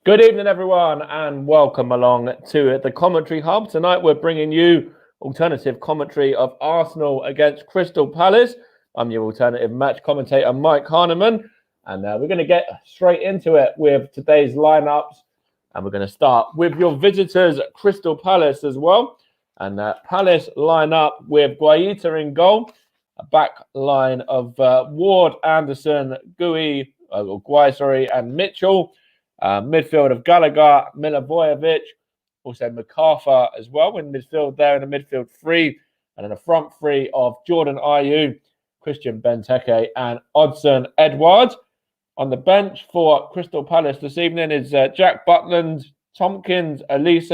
Good evening, everyone, and welcome along to the Commentary Hub. Tonight, we're bringing you alternative commentary of Arsenal against Crystal Palace. I'm your alternative match commentator, Mike Harniman, and we're going to get straight into it with today's lineups. And we're going to start with your visitors, Crystal Palace, as well. And Palace line up with Guaita in goal, a back line of Ward, Anderson, Guy, and Mitchell. Midfield of Gallagher, Milivojevic, also MacArthur as well in midfield there in the midfield three, and in the front three of Jordan Ayew, Christian Benteke and Odsonne Edouard. On the bench for Crystal Palace this evening is Jack Butland, Tompkins, Elise,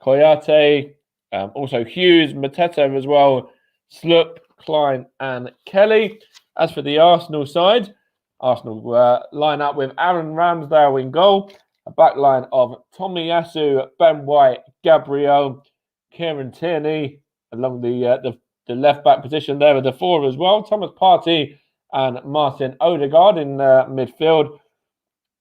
Koyate, also Hughes, Mateta as well, Sloop, Klein and Kelly. As for the Arsenal side, Arsenal line up with Aaron Ramsdale in goal, a back line of Tomiyasu, Ben White, Gabriel, Kieran Tierney along the left back position there with the four as well, Thomas Partey and Martin Odegaard in midfield.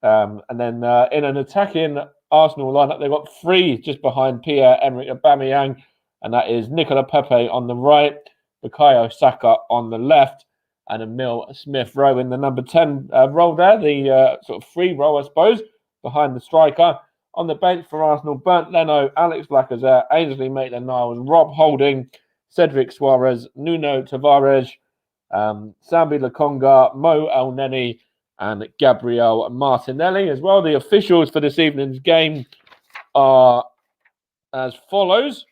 And then in an attacking Arsenal lineup, they've got three just behind Pierre-Emerick Aubameyang, and that is Nicola Pepe on the right, Bukayo Saka on the left, and Emile Smith-Rowe in the number 10 role there, the sort of free role, I suppose, behind the striker. On the bench for Arsenal, Bernd Leno, Alex Lacazette, Ainsley Maitland-Niles, Rob Holding, Cedric Suarez, Nuno Tavares, Sambi Lokonga, Mo Elneny, and Gabriel Martinelli as well. The officials for this evening's game are as follows.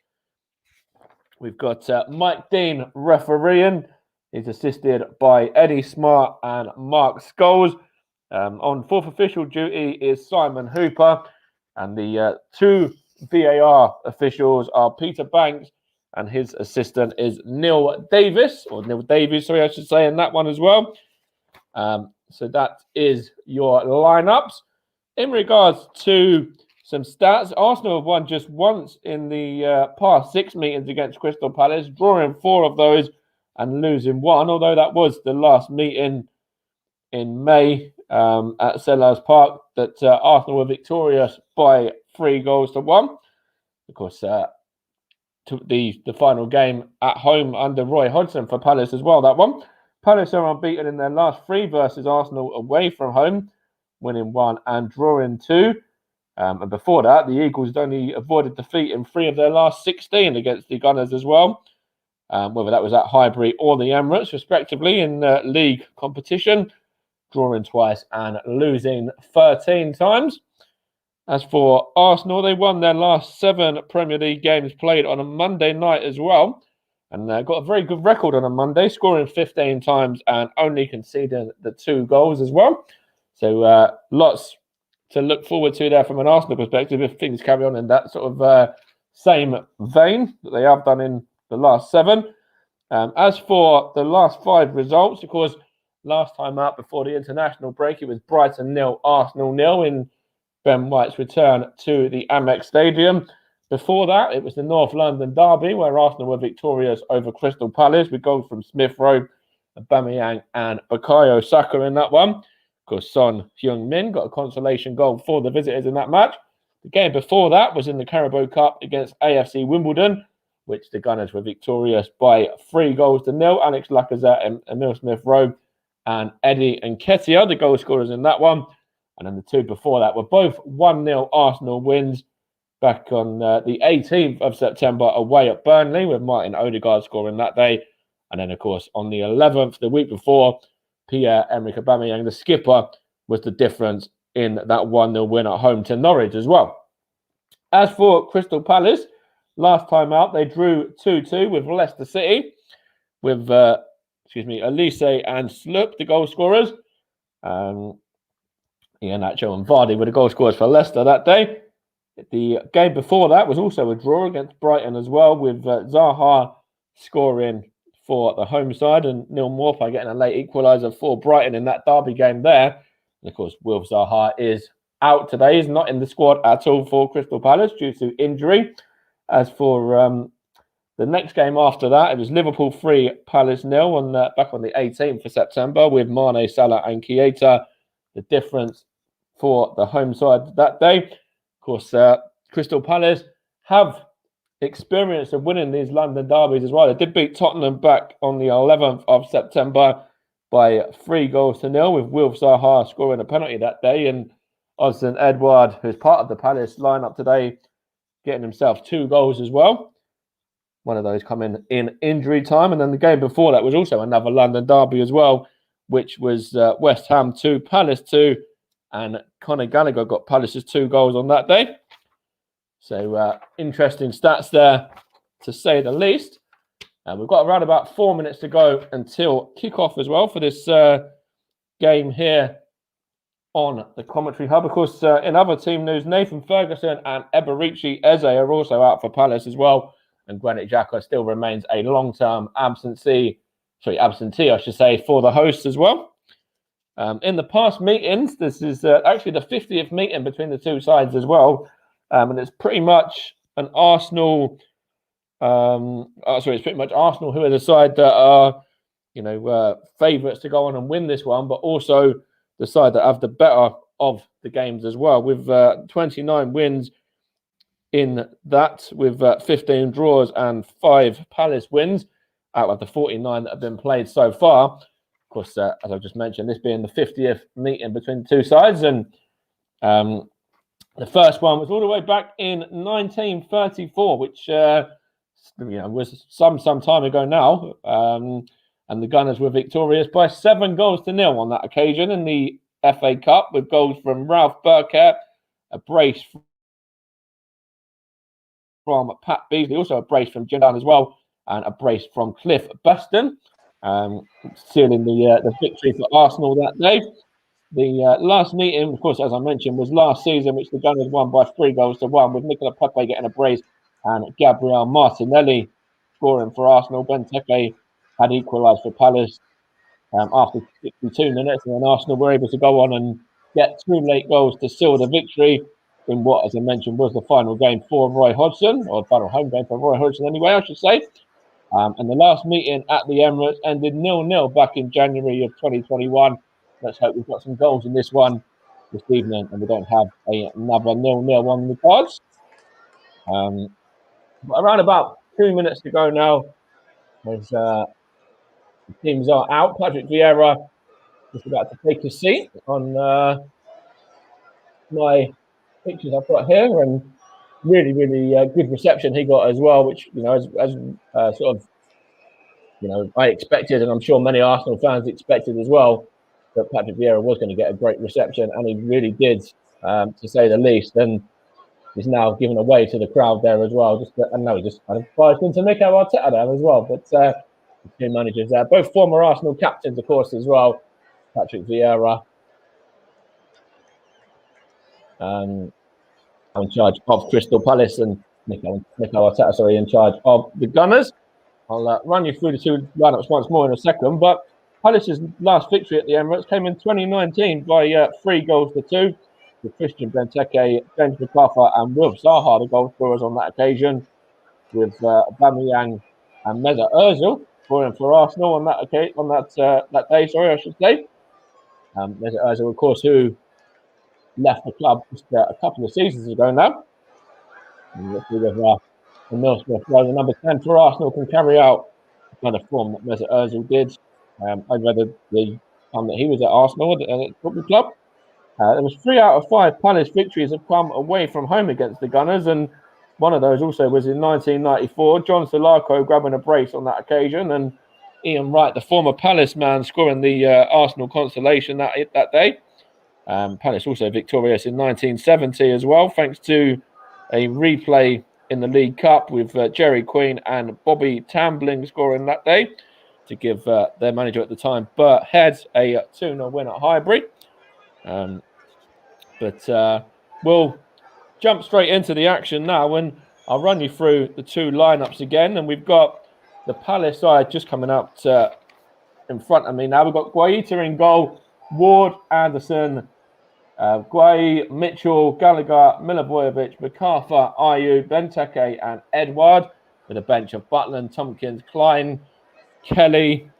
We've got Mike Dean refereeing. He's assisted by Eddie Smart and Mark Scholes. On fourth official duty is Simon Hooper. And the two VAR officials are Peter Banks and his assistant is Neil Davies, sorry, I should say, in that one as well. So that is your lineups. In regards to some stats, Arsenal have won just once in the past 6 meetings against Crystal Palace, drawing 4 of those and losing 1, although that was the last meeting in May at Selhurst Park that Arsenal were victorious by 3-1. Of course, the final game at home under Roy Hodgson for Palace as well, that one. Palace are unbeaten in their last 3 versus Arsenal away from home, winning 1 and drawing 2. And before that, the Eagles had only avoided defeat in 3 of their last 16 against the Gunners as well. Whether that was at Highbury or the Emirates, respectively, in league competition, drawing twice and losing 13 times. As for Arsenal, they won their last 7 Premier League games played on a Monday night as well, and got a very good record on a Monday, scoring 15 times and only conceding the 2 goals as well. So lots to look forward to there from an Arsenal perspective if things carry on in that sort of same vein that they have done in the last 7. As for the last 5 results, of course, last time out before the international break, it was Brighton 0, Arsenal 0 in Ben White's return to the Amex Stadium. Before that, it was the North London derby where Arsenal were victorious over Crystal Palace with goals from Smith-Rowe, Aubameyang and Bukayo Saka in that one. Of course, Son Heung-min got a consolation goal for the visitors in that match. The game before that was in the Carabao Cup against AFC Wimbledon, which the Gunners were victorious by 3-0. Alex Lacazette and Emile Smith-Rowe and Eddie Nketiah, the goal scorers in that one. And then the 2 before that were both 1-0 Arsenal wins back on the 18th of September away at Burnley, with Martin Odegaard scoring that day. And then, of course, on the 11th, the week before, Pierre-Emerick Aubameyang, the skipper, was the difference in that 1-0 win at home to Norwich as well. As for Crystal Palace, last time out, they drew 2-2 with Leicester City, with Elise and Sloop, the goal scorers. Iheanacho and Vardy were the goal scorers for Leicester that day. The game before that was also a draw against Brighton as well, with Zaha scoring for the home side and Neil Maupay getting a late equaliser for Brighton in that derby game there. And of course, Wilf Zaha is out today. He's not in the squad at all for Crystal Palace due to injury. As for the next game after that, it was Liverpool 3, Palace 0 back on the 18th of September with Mane, Salah and Keita. The difference for the home side that day. Of course, Crystal Palace have experience of winning these London derbies as well. They did beat Tottenham back on the 11th of September by 3-0, with Wilf Zaha scoring a penalty that day, and Odsonne Edouard, who's part of the Palace lineup today, getting himself 2 goals as well. One of those coming in injury time. And then the game before that was also another London derby as well, which was West Ham 2, Palace 2, and Conor Gallagher got Palace's 2 goals on that day. So interesting stats there, to say the least. We've got around about 4 minutes to go until kickoff as well for this game here on the Commentary Hub. Of course, in other team news, Nathan Ferguson and Eberechi Eze are also out for Palace as well. And Granit Xhaka still remains a long-term absentee, I should say, for the hosts as well. In the past meetings, this is actually the 50th meeting between the two sides as well. And it's pretty much an Arsenal. It's pretty much Arsenal who are the side that are, favourites to go on and win this one, but also the side that have the better of the games as well, with 29 wins in that, with 15 draws and 5 Palace wins out of the 49 that have been played so far. Of course, as I've just mentioned, this being the 50th meeting between the two sides, and the first one was all the way back in 1934, which was some time ago now. And the Gunners were victorious by 7-0 on that occasion in the FA Cup, with goals from Ralph Burkett, a brace from Pat Beasley, also a brace from Jim Dunn as well, and a brace from Cliff Buston, sealing the victory for Arsenal that day. The last meeting, of course, as I mentioned, was last season, which the Gunners won by 3-1, with Nicola Pepe getting a brace and Gabriel Martinelli scoring for Arsenal. Benteke had equalised for Palace after 62 minutes, and then Arsenal were able to go on and get 2 late goals to seal the victory in what, as I mentioned, was the final game for Roy Hodgson, or the final home game for Roy Hodgson anyway, I should say. And the last meeting at the Emirates ended 0-0 back in January of 2021. Let's hope we've got some goals in this one this evening and we don't have another 0-0 on the cards. But around about 2 minutes to go now, as the teams are out. Patrick Vieira just about to take his seat on my pictures I've got here, and really good reception he got as well, which I expected, and I'm sure many Arsenal fans expected as well, that Patrick Vieira was going to get a great reception, and he really did, to say the least. And he's now given away to the crowd there as well. Just kind of barged into Mikel Arteta there as well. But the two managers there, both former Arsenal captains, of course, as well. Patrick Vieira in charge of Crystal Palace, and Mikel Arteta, in charge of the Gunners. I'll run you through the two lineups once more in a second. But Palace's last victory at the Emirates came in 2019 by 3-2, with Christian Benteke, James McArthur, and Wilf Zaha the goal scorers on that occasion, with Aubameyang and Mesut Ozil scoring for Arsenal on that day. Mesut Ozil, of course, who left the club just a couple of seasons ago now. And let's see whether Emile Smith, the number 10 for Arsenal, can carry out the kind of form that Mesut Ozil did over the time that he was at Arsenal at the football club. There was 3 out of 5 Palace victories have come away from home against the Gunners, and one of those also was in 1994. John Solarco grabbing a brace on that occasion, and Ian Wright, the former Palace man, scoring the Arsenal consolation that day. Palace also victorious in 1970 as well, thanks to a replay in the League Cup with Jerry Queen and Bobby Tambling scoring that day to give their manager at the time, Bert Head, a 2-0 win at Highbury. But we'll jump straight into the action now, and I'll run you through the two lineups again. And we've got the Palace side just coming up in front of me now. We've got Guaita in goal, Ward, Anderson, Guay, Mitchell, Gallagher, Milivojevic, McArthur, Ayew, Benteke, and Edouard, with a bench of Butland, Tompkins, Klein, Kelly,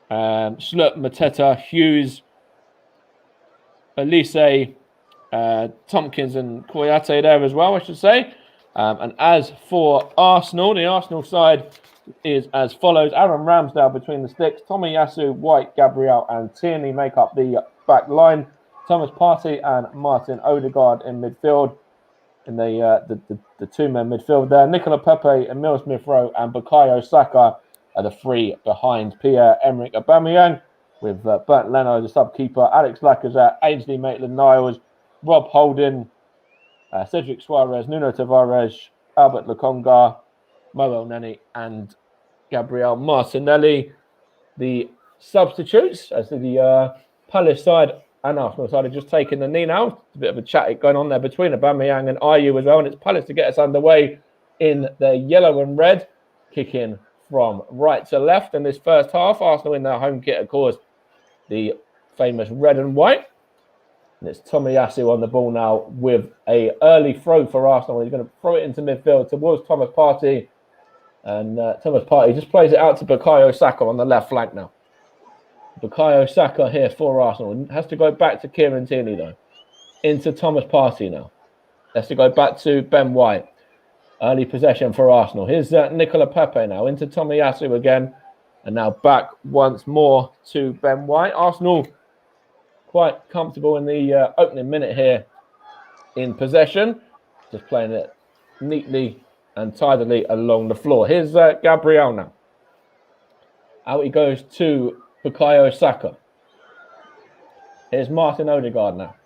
Schlupp, Mateta, Hughes, Elise, Tompkins and Koyate there as well, I should say. And as for Arsenal, the Arsenal side is as follows. Aaron Ramsdale between the sticks. Tomiyasu, White, Gabriel and Tierney make up the back line. Thomas Partey and Martin Odegaard in midfield. In the two-man midfield there. Nicola Pepe, Emile Smith-Rowe and Bukayo Saka are the three behind Pierre-Emerick Aubameyang, with Bernd Leno, the sub-keeper, Alex Lacazette, Ainsley Maitland-Niles, Rob Holding, Cedric Suarez, Nuno Tavares, Albert Lokonga, Mo Elneny and Gabriel Martinelli. The substitutes, as the Palace side and Arsenal side, are just taking the knee now. It's a bit of a chat going on there between Aubameyang and Ayew as well, and it's Palace to get us underway in the yellow and red, kicking from right to left in this first half. Arsenal in their home kit, of course, the famous red and white. And it's Tomiyasu on the ball now with a early throw for Arsenal. He's going to throw it into midfield towards Thomas Partey. And Thomas Partey just plays it out to Bukayo Saka on the left flank now. Bukayo Saka here for Arsenal. Has to go back to Kieran Tierney, though. Into Thomas Partey now. Has to go back to Ben White. Early possession for Arsenal. Here's Nicola Pepe now. Into Tomiyasu again. And now back once more to Ben White. Arsenal quite comfortable in the opening minute here in possession. Just playing it neatly and tidily along the floor. Here's Gabriel now. Out he goes to Bukayo Saka. Here's Martin Odegaard now.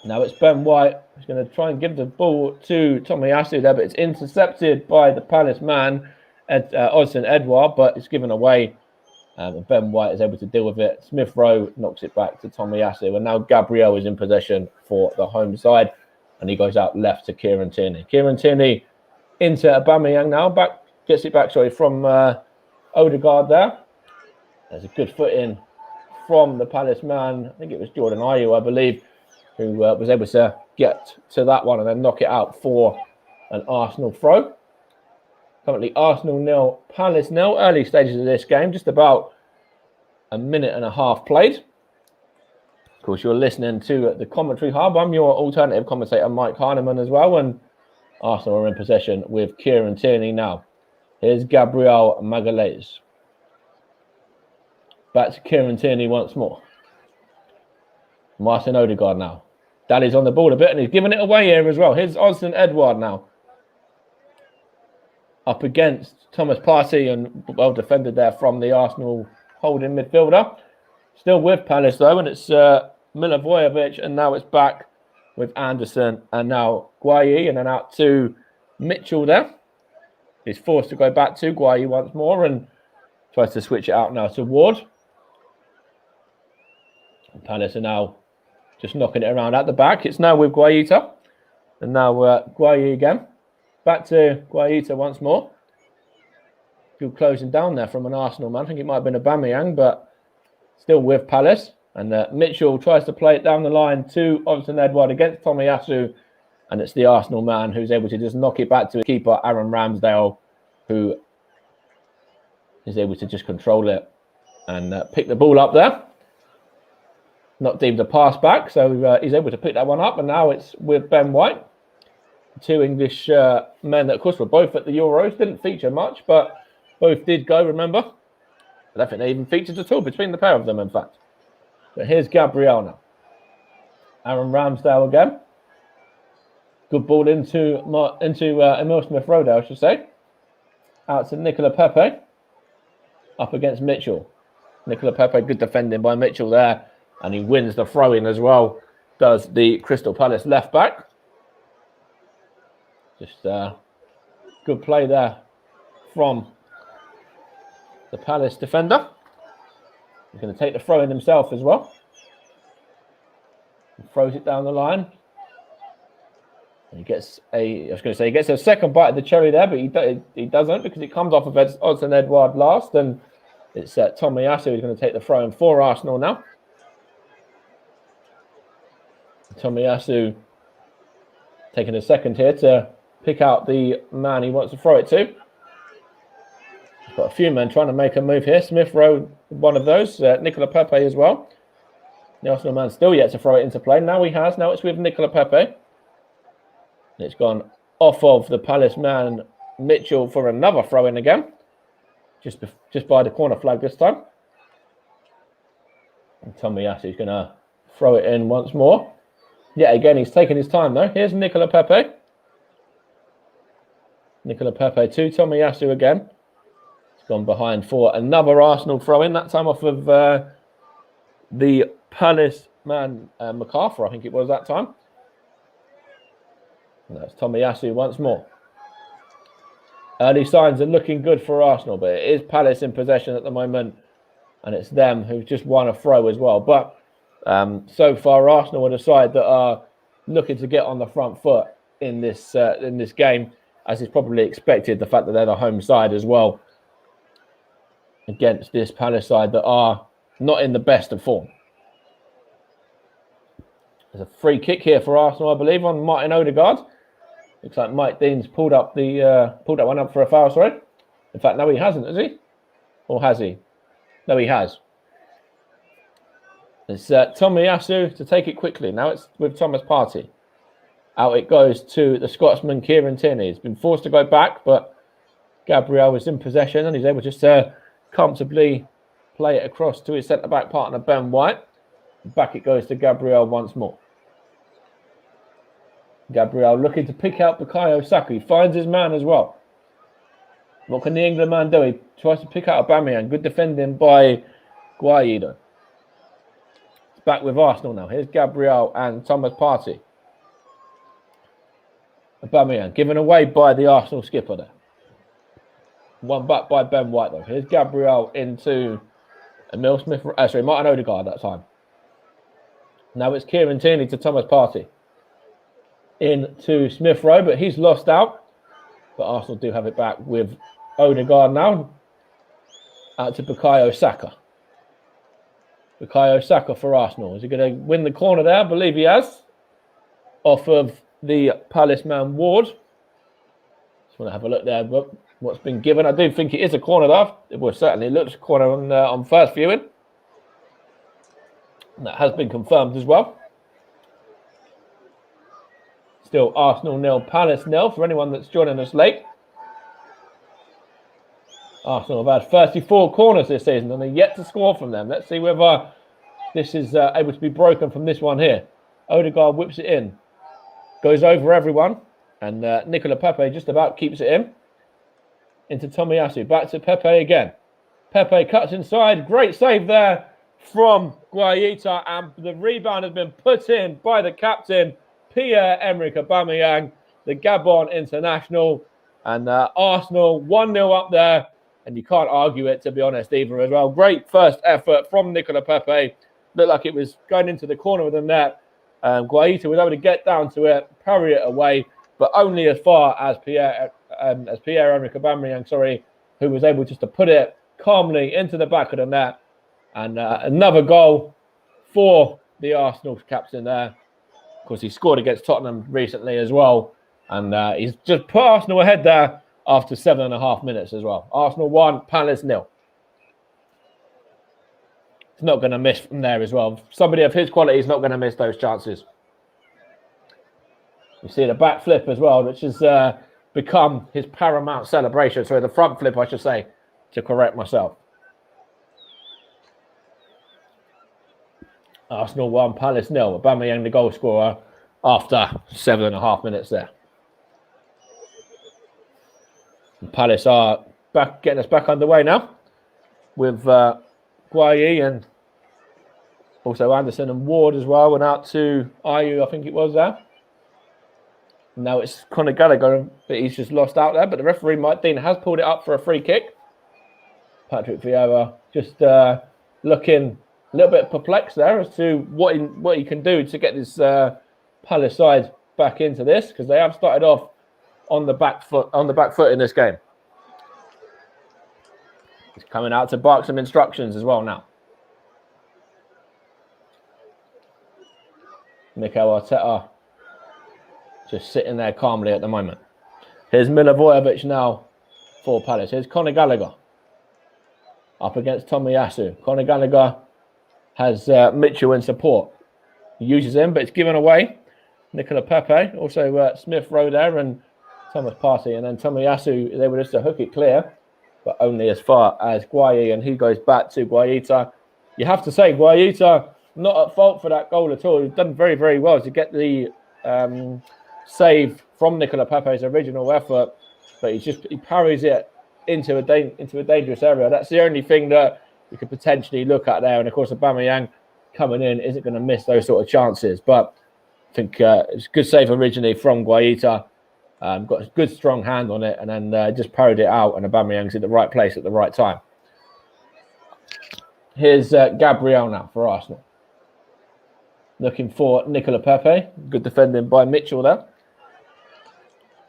Now it's Ben White. He's going to try and give the ball to Tomiyasu there, but it's intercepted by the Palace man, Odsonne Edouard, but it's given away. Ben White is able to deal with it. Smith-Rowe knocks it back to Tomiyasu, and now Gabriel is in possession for the home side, and he goes out left to Kieran Tierney. Kieran Tierney into Aubameyang now. Gets it back, from Odegaard there. There's a good foot in from the Palace man. I think it was Jordan Ayew, I believe, who was able to get to that one and then knock it out for an Arsenal throw. Currently Arsenal 0, Palace 0. Early stages of this game, just about a minute and a half played. Of course, you're listening to the Commentary Hub. I'm your alternative commentator, Mike Harniman, as well. And Arsenal are in possession with Kieran Tierney now. Here's Gabriel Magalhaes. Back to Kieran Tierney once more. Martin Odegaard now. Dally's on the ball a bit and he's giving it away here as well. Here's Odsonne Edouard now. Up against Thomas Partey, and well defended there from the Arsenal holding midfielder. Still with Palace though, and it's Milivojevic, and now it's back with Anderson and now Guayi, and then out to Mitchell there. He's forced to go back to Guayi once more and tries to switch it out now to Ward. And Palace are now just knocking it around at the back. It's now with Guaita, and now Guayi again. Back to Guaita once more. Good closing down there from an Arsenal man. I think it might have been Aubameyang, but still with Palace. And Mitchell tries to play it down the line to Odsonne Edouard against Tomiyasu. And it's the Arsenal man who's able to just knock it back to the keeper, Aaron Ramsdale, who is able to just control it and pick the ball up there. Not deemed a pass back, so he's able to pick that one up. And now it's with Ben White. Two English men that, of course, were both at the Euros. Didn't feature much, but both did go, remember? I don't think they even featured at all between the pair of them, in fact. But here's Gabriel now. Aaron Ramsdale again. Good ball into Emile Smith-Rowe, I should say. Out to Nicola Pepe. Up against Mitchell. Nicola Pepe, good defending by Mitchell there. And he wins the throw-in as well. Does the Crystal Palace left-back. Just good play there from the Palace defender. He's going to take the throw in himself as well. He throws it down the line. And he gets he gets a second bite of the cherry there, but he doesn't, because it comes off of Odsonne Edouard last, and it's Tomiyasu who's going to take the throw in for Arsenal now. Tomiyasu taking a second here to pick out the man he wants to throw it to. He's got a few men trying to make a move here. Smith-Rowe, one of those. Nicola Pepe as well. The Arsenal man still yet to throw it into play. Now he has. Now it's with Nicola Pepe. It's gone off of the Palace man, Mitchell, for another throw-in again. Just by the corner flag this time. And Tomiyasu's going to throw it in once more. Yeah, again, he's taking his time, though. Here's Nicola Pepe. Nicola Pepe to Tomiyasu again. It's gone behind for another Arsenal throw-in, that time off of the Palace man, MacArthur, I think it was that time. And that's Tomiyasu once more. Early signs are looking good for Arsenal, but it is Palace in possession at the moment, and it's them who've just won a throw as well. But so far, Arsenal are the side that are looking to get on the front foot in this game, as is probably expected, the fact that they're the home side as well against this Palace side that are not in the best of form. There's a free kick here for Arsenal, I believe, on Martin Odegaard. Looks like Mike Dean's pulled that one up for a foul, sorry. In fact, no, he hasn't, has he? Or has he? No, he has. It's Tomiyasu to take it quickly. Now it's with Thomas Partey. Out it goes to the Scotsman, Kieran Tierney. He's been forced to go back, but Gabriel was in possession and he's able just to comfortably play it across to his centre-back partner, Ben White. Back it goes to Gabriel once more. Gabriel looking to pick out Bukayo Saka. He finds his man as well. What can the England man do? He tries to pick out Aubameyang. Good defending by Guaido. It's back with Arsenal now. Here's Gabriel and Thomas Partey. Aubameyang given away by the Arsenal skipper there. One back by Ben White though. Here's Gabriel into Martin Odegaard that time. Now it's Kieran Tierney to Thomas Partey. Into Smith Rowe, but he's lost out. But Arsenal do have it back with Odegaard now. Out to Bukayo Saka. Bukayo Saka for Arsenal. Is he going to win the corner there? I believe he has. Off of the Palace man Ward. Just want to have a look there. What's been given? I do think it is a corner though. It certainly looks a corner on first viewing. And that has been confirmed as well. Still Arsenal 0, Palace 0 for anyone that's joining us late. Arsenal have had 34 corners this season and they're yet to score from them. Let's see whether this is able to be broken from this one here. Odegaard whips it in. Goes over everyone. And Nicola Pepe just about keeps it in. Into Tomiyasu. Back to Pepe again. Pepe cuts inside. Great save there from Guaita. And the rebound has been put in by the captain, Pierre-Emerick Aubameyang, the Gabon international. And Arsenal 1-0 up there. And you can't argue it, to be honest, either as well. Great first effort from Nicola Pepe. Looked like it was going into the corner of the net. Guaita was able to get down to it, parry it away, but only as far as Pierre-Emerick Aubameyang, who was able just to put it calmly into the back of the net. And another goal for the Arsenal captain there. Of course, he scored against Tottenham recently as well. And he's just put Arsenal ahead there after 7.5 minutes as well. Arsenal 1, Palace 0. He's not going to miss from there as well. Somebody of his quality is not going to miss those chances. You see the back flip as well, which has become his paramount celebration. Sorry, the front flip, I should say, to correct myself. Arsenal 1, Palace 0. Aubameyang the goal scorer after 7.5 minutes there. And Palace are back, getting us back underway now with Guayi and also Anderson and Ward as well. Went out to Ayew, I think it was there. Now it's Conor Gallagher, but he's just lost out there. But the referee, Mike Dean, has pulled it up for a free kick. Patrick Vieira just looking a little bit perplexed there as to what he can do to get this Palace side back into this, because they have started off on the back foot in this game. He's coming out to bark some instructions as well now. Mikel Arteta just sitting there calmly at the moment. Here's Milivojevic now for Palace. Here's Conor Gallagher up against Tomiyasu. Conor Gallagher has Mitchell in support. He uses him, but it's given away. Nicola Pepe, also Smith Rowe there, and Thomas Partey, and then Tomiyasu is able just to hook it clear, but only as far as Guayi, and he goes back to Guaita. You have to say, Guaita not at fault for that goal at all. He's done very, very well to get the save from Nicola Pepe's original effort, but he parries it into a dangerous area. That's the only thing that you could potentially look at there, and of course, Aubameyang coming in isn't going to miss those sort of chances, but I think it's a good save originally from Guaita. Got a good strong hand on it, and then just parried it out, and Aubameyang's in the right place at the right time. Here's Gabriel now for Arsenal. Looking for Nicola Pepe. Good defending by Mitchell there.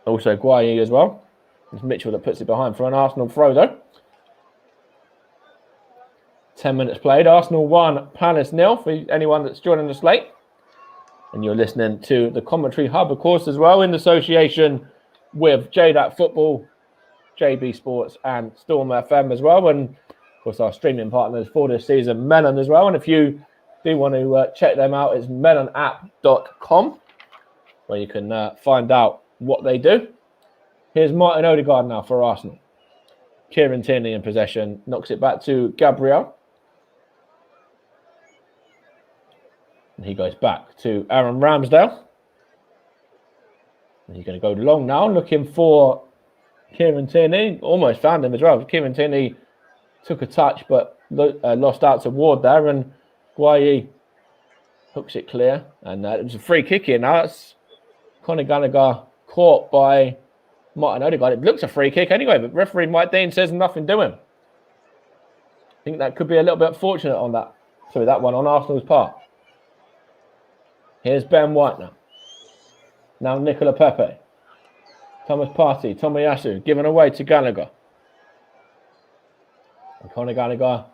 Also Guayi as well. It's Mitchell that puts it behind for an Arsenal throw though. 10 minutes played. Arsenal 1, Palace 0 for anyone that's joining us late. And you're listening to the Commentary Hub, of course, as well, in association with JDAT Football, JB Sports, and Storm FM as well. And, of course, our streaming partners for this season, Melon as well. And if you do want to check them out, it's melonapp.com, where you can find out what they do. Here's Martin Odegaard now for Arsenal. Kieran Tierney in possession, knocks it back to Gabriel. And he goes back to Aaron Ramsdale. And he's going to go long now, looking for Kieran Tierney. Almost found him as well. Kieran Tierney took a touch, but lost out to Ward there. And Guayi hooks it clear. And it was a free kick here now. That's Conor Gallagher caught by Martin Odegaard. It looks a free kick anyway, but referee Mike Dean says nothing to him. I think that could be a little bit fortunate on that. Sorry, that one on Arsenal's part. Here's Ben White now. Now Nicola Pepe. Thomas Partey, Tomiyasu, given away to Gallagher. And Conor Gallagher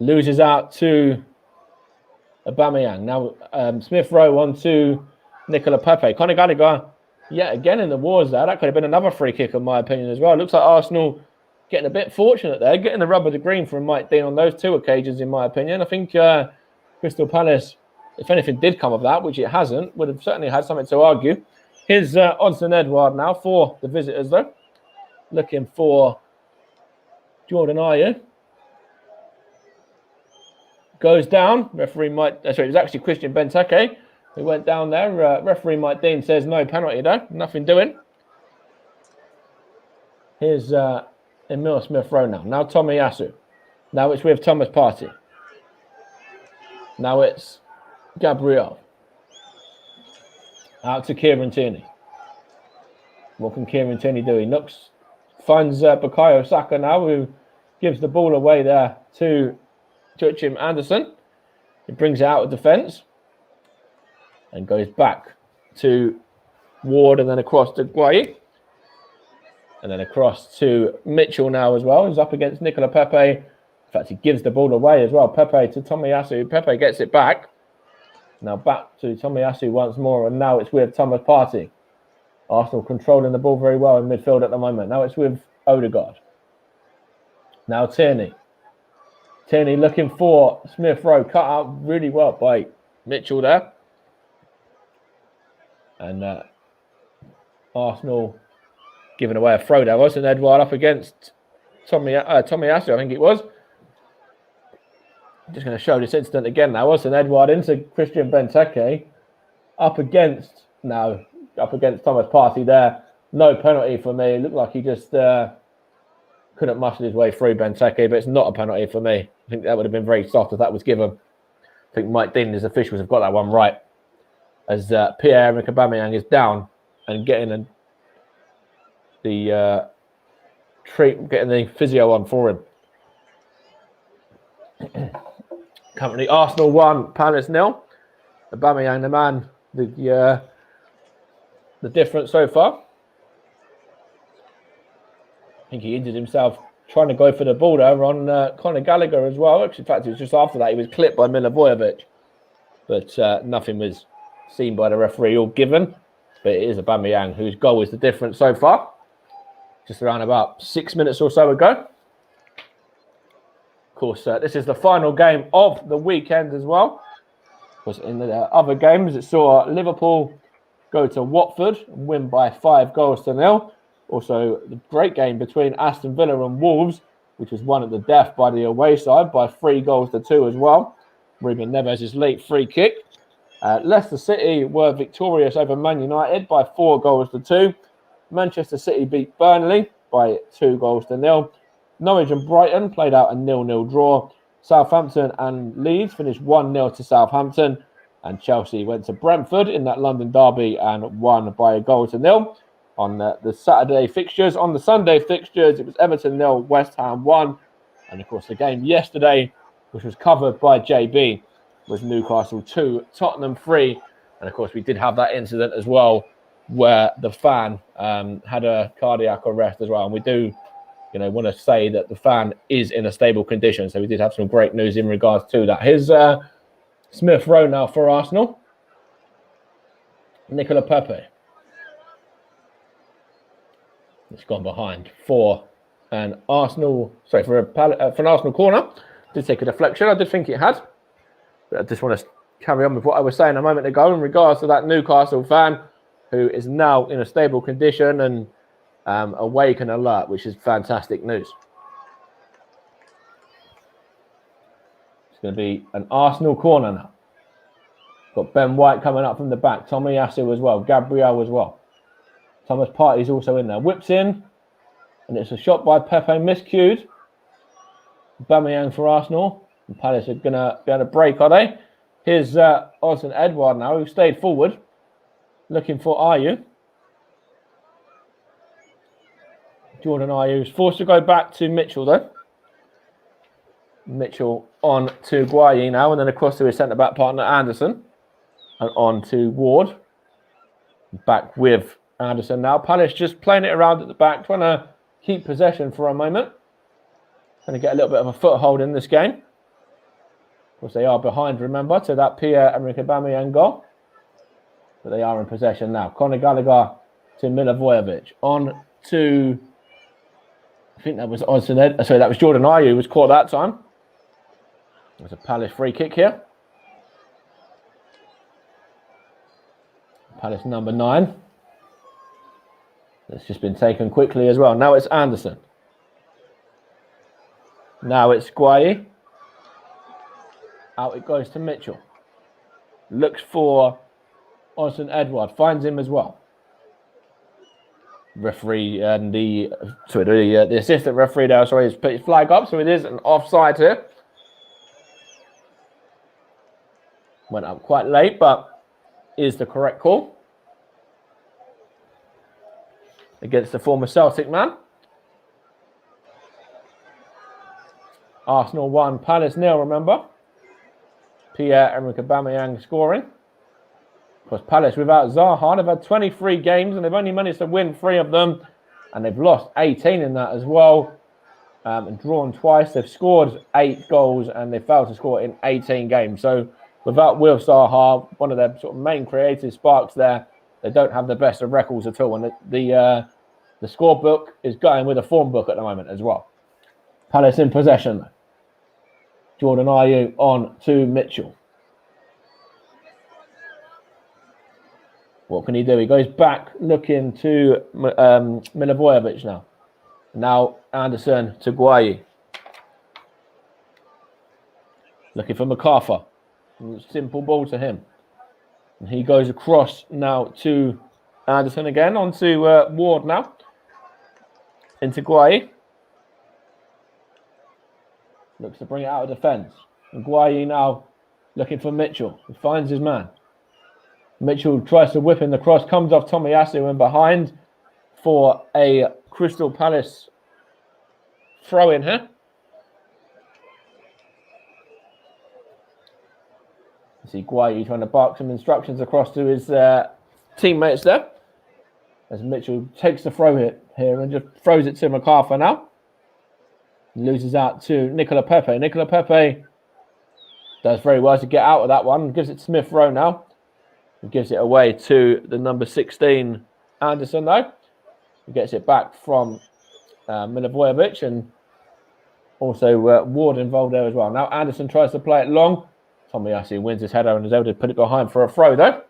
loses out to Aubameyang. Now Smith Rowe on to Nicola Pepe. Conor Gallagher, yet again in the wars there. That could have been another free kick, in my opinion, as well. It looks like Arsenal getting a bit fortunate there, getting the rub of the green from Mike Dean on those two occasions, in my opinion. I think Crystal Palace, if anything did come of that, which it hasn't, would have certainly had something to argue. Here's Odsonne Edouard now for the visitors, though. Looking for Jordan Ayew. Goes down. Referee Mike... sorry, it was actually Christian Benteke who went down there. Referee Mike Dean says no penalty, though. Nothing doing. Here's Emile Smith-Rowe now. Now Tomiyasu. Now it's with Thomas Partey. Now it's Gabriel. Out to Kieran Tierney. What can Kieran Tierney do? He finds Bukayo Saka now, who gives the ball away there to Joachim Andersen. He brings it out of defence and goes back to Ward and then across to Guayi. And then across to Mitchell now as well. He's up against Nicola Pepe. In fact, he gives the ball away as well. Pepe to Tomiyasu. Pepe gets it back. Now back to Tomiyasu once more, and now it's with Thomas Partey. Arsenal controlling the ball very well in midfield at the moment. Now it's with Odegaard. Now Tierney. Tierney looking for Smith Rowe. Cut out really well by Mitchell there. And Arsenal giving away a throw there. Odsonne Edouard up against Tomiyasu, I think it was. Just going to show this incident again now. Odsonne Edouard into Christian Benteke. Up against Thomas Partey there. No penalty for me. It looked like he just couldn't muscle his way through Benteke, but it's not a penalty for me. I think that would have been very soft if that was given. I think Mike Dean and his officials have got that one right. As Pierre-Emerick Aubameyang is down and getting the physio on for him. Currently, Arsenal 1, Palace 0. Aubameyang, the man, the difference so far. I think he injured himself trying to go for the ball there on Conor Gallagher as well. Actually, in fact, it was just after that he was clipped by Milivojevic. But nothing was seen by the referee or given. But it is Aubameyang whose goal is the difference so far. Just around about 6 minutes or so ago. course, this is the final game of the weekend as well. Because in the other games, it saw Liverpool go to Watford and win by 5-0. Also, the great game between Aston Villa and Wolves, which was won at the death by the away side by 3-2 as well. Ruben Neves' late free kick. Leicester City were victorious over Man United by 4-2. Manchester City beat Burnley by 2-0. Norwich and Brighton played out a 0-0 draw. Southampton and Leeds finished 1-0 to Southampton. And Chelsea went to Brentford in that London derby and won by 1-0. On the Saturday fixtures. On the Sunday fixtures, it was Everton 0, West Ham 1. And of course, the game yesterday, which was covered by JB, was Newcastle 2, Tottenham 3. And of course, we did have that incident as well, where the fan had a cardiac arrest as well. And we do, want to say that the fan is in a stable condition. So we did have some great news in regards to that. Here's Smith Rowe now for Arsenal. Nicola Pepe. It's gone behind for an Arsenal, for an Arsenal corner. Did take a deflection. I did think it had. But I just want to carry on with what I was saying a moment ago in regards to that Newcastle fan who is now in a stable condition and awake and alert, which is fantastic news. It's going to be an Arsenal corner now. Got Ben White coming up from the back. Tommy Yasu as well. Gabriel as well. Thomas Partey's also in there. Whips in. And it's a shot by Pepe, miscued. Aubameyang for Arsenal. And Palace are going to be able to break, are they? Here's Odsonne Edouard now, who stayed forward. Looking for Ayew. Jordan Ayew is forced to go back to Mitchell, though. Mitchell on to Guayi now. And then across to his centre-back partner, Anderson. And on to Ward. Back with Anderson now. Palace just playing it around at the back, trying to keep possession for a moment. Trying to get a little bit of a foothold in this game. Of course, they are behind, remember, to that Pierre-Emerick Aubameyang goal. But they are in possession now. Conor Gallagher to Milivojevic. On to, I think that was that was Jordan Ayew who was caught that time. There's a Palace free kick here. Palace number 9. It's just been taken quickly as well. Now it's Anderson. Now it's Guayi. Out it goes to Mitchell. Looks for Odsonne Edouard. Finds him as well. Referee and the assistant referee there, has put his flag up. So it is an offside here. Went up quite late, but is the correct call. Against the former Celtic man. Arsenal 1, Palace 0, remember. Pierre-Emerick Aubameyang scoring. Of course, Palace without Zaha, they've had 23 games and they've only managed to win 3 of them. And they've lost 18 in that as well. And drawn twice. They've scored 8 goals and they failed to score in 18 games. So without Will Zaha, one of their sort of main creative sparks there, they don't have the best of records at all. And the scorebook is going with a form book at the moment as well. Palace in possession. Jordan Ayew on to Mitchell. What can he do? He goes back looking to Milivojevic now. Now Anderson to Guayi. Looking for MacArthur. Simple ball to him. And he goes across now to Anderson again. On to Ward now. Into Guayi. Looks to bring it out of defence. And Guayi now looking for Mitchell. He finds his man. Mitchell tries to whip in the cross. Comes off Tomiyasu and behind for a Crystal Palace throw in here. You see Guayi trying to bark some instructions across to his teammates there. As Mitchell takes the throw hit here and just throws it to MacArthur now. Loses out to Nicola Pepe. Nicola Pepe does very well to get out of that one. Gives it to Smith Rowe now. He gives it away to the number 16 Anderson though. He gets it back from Milivojevic and Also, Ward involved there as well. Now Anderson tries to play it long. Tomiyasu wins his header and is able to put it behind for a throw, though.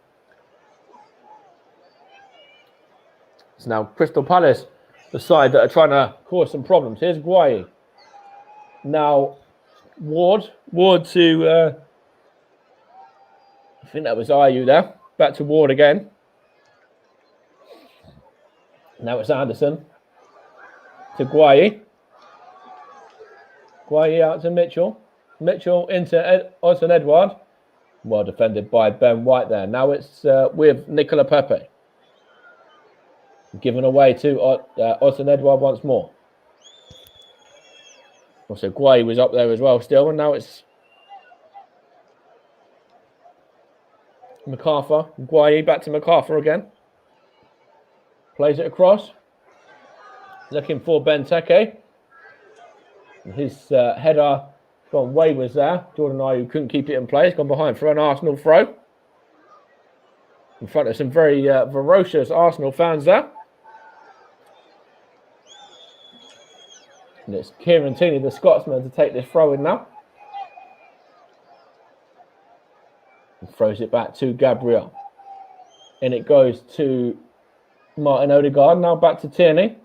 It's now Crystal Palace, the side that are trying to cause some problems. Here's Guayi. Now Ward to, I think that was Ayew there. Back to Ward again. Now it's Anderson to Guayi. Guayi out to Mitchell. Mitchell into Odsonne Edouard. Well defended by Ben White there. Now it's with Nicola Pepe. Given away to Odsonne Edouard once more. Also, Guayi was up there as well still. And now it's MacArthur. Guayi back to MacArthur again. Plays it across. Looking for Benteke. His header gone wayward there. Jordan Ayew couldn't keep it in place. Gone behind for an Arsenal throw. In front of some very ferocious Arsenal fans there. And it's Kieran Tierney, the Scotsman, to take this throw in now. And throws it back to Gabriel. And it goes to Martin Odegaard. Now back to Tierney.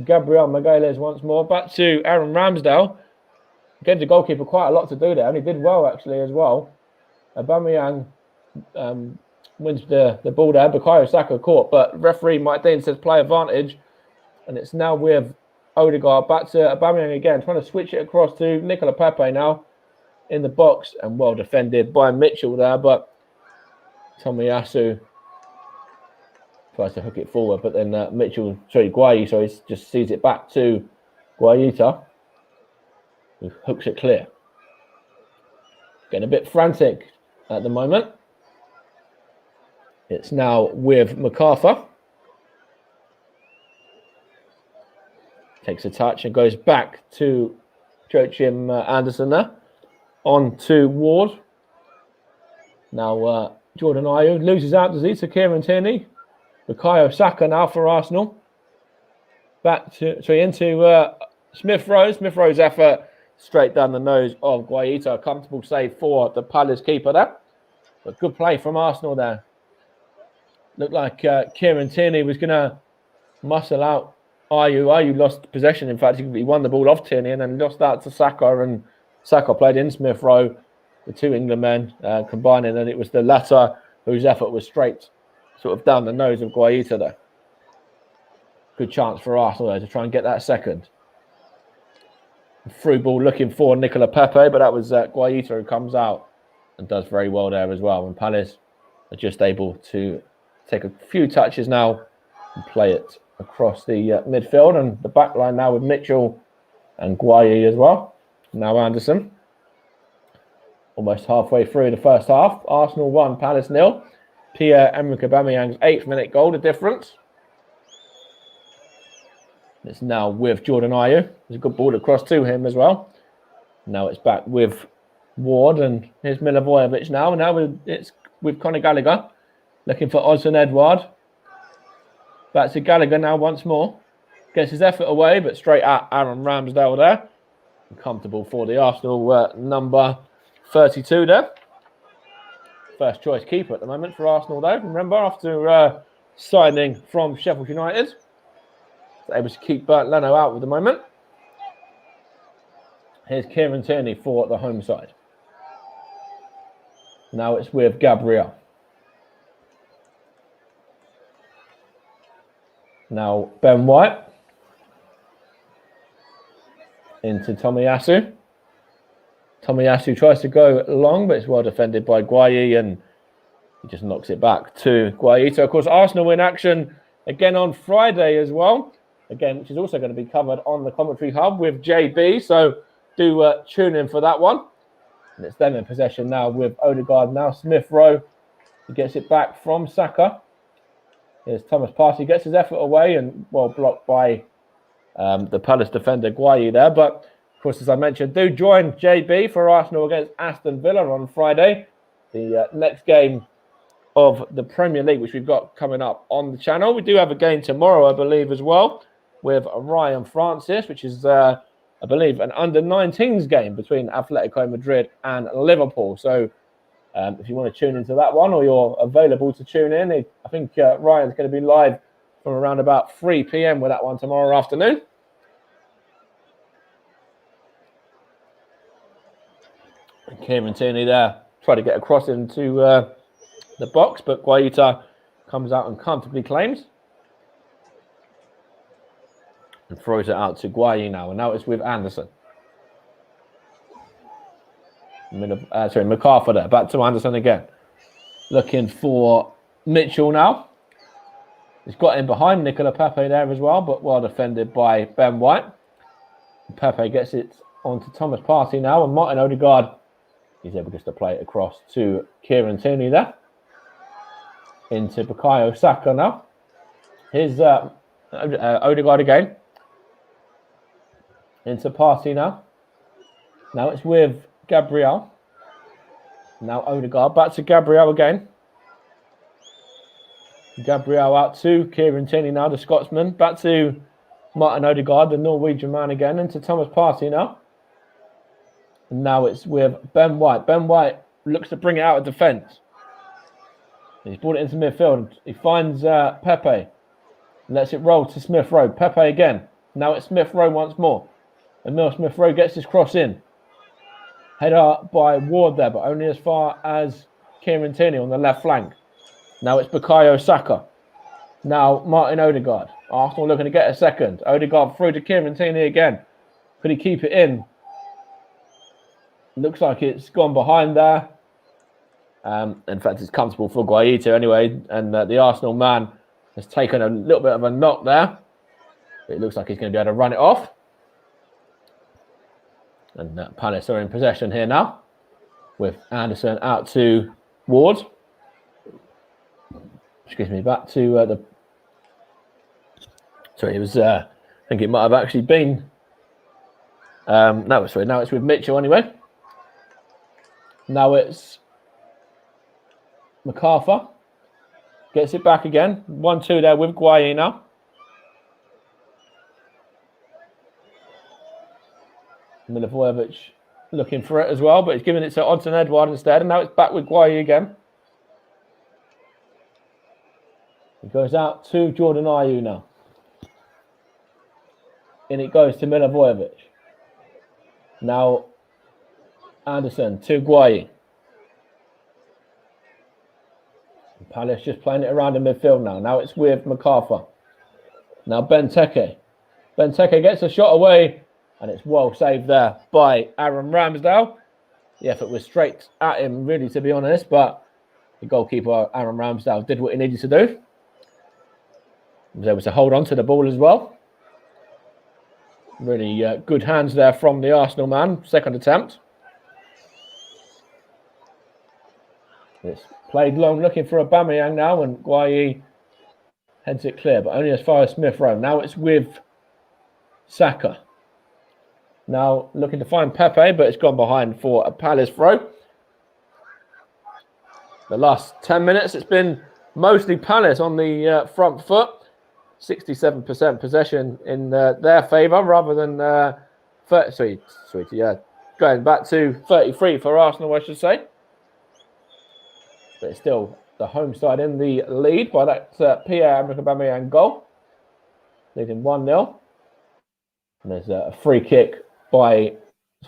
Gabriel Magalhaes once more. Back to Aaron Ramsdale. Again, the goalkeeper, quite a lot to do there. And he did well, actually, as well. Aubameyang wins the ball there. Bukayo Saka caught. But referee Mike Dean says play advantage. And it's now with Odegaard. Back to Aubameyang again. Trying to switch it across to Nicola Pepe now. In the box. And well defended by Mitchell there. But Tomiyasu tries to hook it forward, but then Guayi just sees it back to Guaita, who hooks it clear. Getting a bit frantic at the moment. It's now with MacArthur. Takes a touch and goes back to Joachim Anderson there. On to Ward. Now Jordan Ayew loses out, does he, to Kieran Tierney. Bukayo Saka now for Arsenal. Back to into Smith Rowe. Smith Rowe's effort straight down the nose of Guaita. A comfortable save for the Palace keeper there. But good play from Arsenal there. Looked like Kieran Tierney was going to muscle out Ayew. Ayew lost possession. In fact, he won the ball off Tierney and then lost out to Saka. And Saka played in Smith Rowe. The two England men combining. And it was the latter whose effort was straight sort of down the nose of Guaita there. Good chance for Arsenal though to try and get that second. Through ball looking for Nicola Pepe, but that was Guaita who comes out and does very well there as well. And Palace are just able to take a few touches now and play it across the midfield. And the back line now with Mitchell and Guayi as well. Now Anderson. Almost halfway through the first half. Arsenal 1, Palace 0. Pierre-Emerick Aubameyang's 8th minute goal, the difference. It's now with Jordan Ayew. There's a good ball across to him as well. Now it's back with Ward and here's Milivojevic now. Now it's with Conor Gallagher. Looking for Odsonne Edouard. Back to Gallagher now once more. Gets his effort away, but straight at Aaron Ramsdale there. Comfortable for the Arsenal number 32 there. First choice keeper at the moment for Arsenal though. Remember, after signing from Sheffield United, able to keep Bernd Leno out at the moment. Here's Kieran Tierney for the home side. Now it's with Gabriel. Now Ben White. Into Tomiyasu. Tomiyasu tries to go long, but it's well defended by Guayi and he just knocks it back to Guaita. Of course, Arsenal in action again on Friday as well. Again, which is also going to be covered on the commentary hub with JB. So do tune in for that one. And it's them in possession now with Odegaard. Now Smith Rowe. He gets it back from Saka. Here's Thomas Partey. Gets his effort away and well blocked by the Palace defender Guayi there. But of course, as I mentioned, do join JB for Arsenal against Aston Villa on Friday. The next game of the Premier League, which we've got coming up on the channel. We do have a game tomorrow, I believe, as well, with Ryan Francis, which is I believe, an under-19s game between Atletico Madrid and Liverpool. So if you want to tune into that one, or you're available to tune in, I think Ryan's going to be live from around about 3 p.m. with that one tomorrow afternoon. And Kieran Tierney there, try to get across into the box, but Guaita comes out and comfortably claims. And throws it out to Guayi now. And now it's with Anderson. MacArthur there. Back to Anderson again. Looking for Mitchell now. He's got in behind Nicola Pepe there as well, but well defended by Ben White. Pepe gets it onto Thomas Partey now, and Martin Odegaard, he's able just to play it across to Kieran Tierney there. Into Bukayo Saka now. Here's Odegaard again. Into Partey now. Now it's with Gabriel. Now Odegaard. Back to Gabriel again. Gabriel out to Kieran Tierney now, the Scotsman. Back to Martin Odegaard, the Norwegian man again. Into Thomas Partey now. And now it's with Ben White. Ben White looks to bring it out of defence. He's brought it into midfield. He finds Pepe. Lets it roll to Smith Rowe. Pepe again. Now it's Smith Rowe once more. Emil Smith Rowe gets his cross in. Header by Ward there, but only as far as Kieran Tierney on the left flank. Now it's Bukayo Saka. Now Martin Odegaard. Arsenal looking to get a second. Odegaard through to Kieran Tierney again. Could he keep it in? Looks like it's gone behind there. In fact, it's comfortable for Guaita anyway. And the Arsenal man has taken a little bit of a knock there. But it looks like he's going to be able to run it off. And Palace are in possession here now. With Anderson out to Ward. Excuse me, back to the... Sorry, it was... I think it might have actually been... No, sorry, now it's with Mitchell anyway. Now it's MacArthur. Gets it back again. 1-2 there with Guayi now. Milivojevic looking for it as well, but he's giving it to Odson Edouard instead. And now it's back with Guayi again. He goes out to Jordan Ayew now. In it goes to Milivojevic. Now Anderson to Guayi. Palace just playing it around in midfield now. Now it's with MacArthur. Now Benteke. Benteke gets a shot away, and it's well saved there by Aaron Ramsdale. The effort was straight at him, really, to be honest, but the goalkeeper, Aaron Ramsdale, did what he needed to do. He was able to hold on to the ball as well. Really good hands there from the Arsenal man. Second attempt. It's played long, looking for Aubameyang now, and Guayi heads it clear, but only as far as Smith Rowe. Now it's with Saka. Now looking to find Pepe, but it's gone behind for a Palace throw. The last 10 minutes, it's been mostly Palace on the front foot. 67% possession in their favour, rather than going back to 33 for Arsenal, I should say. But it's still the home side in the lead by that Pierre-Emerick Aubameyang goal, leading 1-0. And there's a free kick by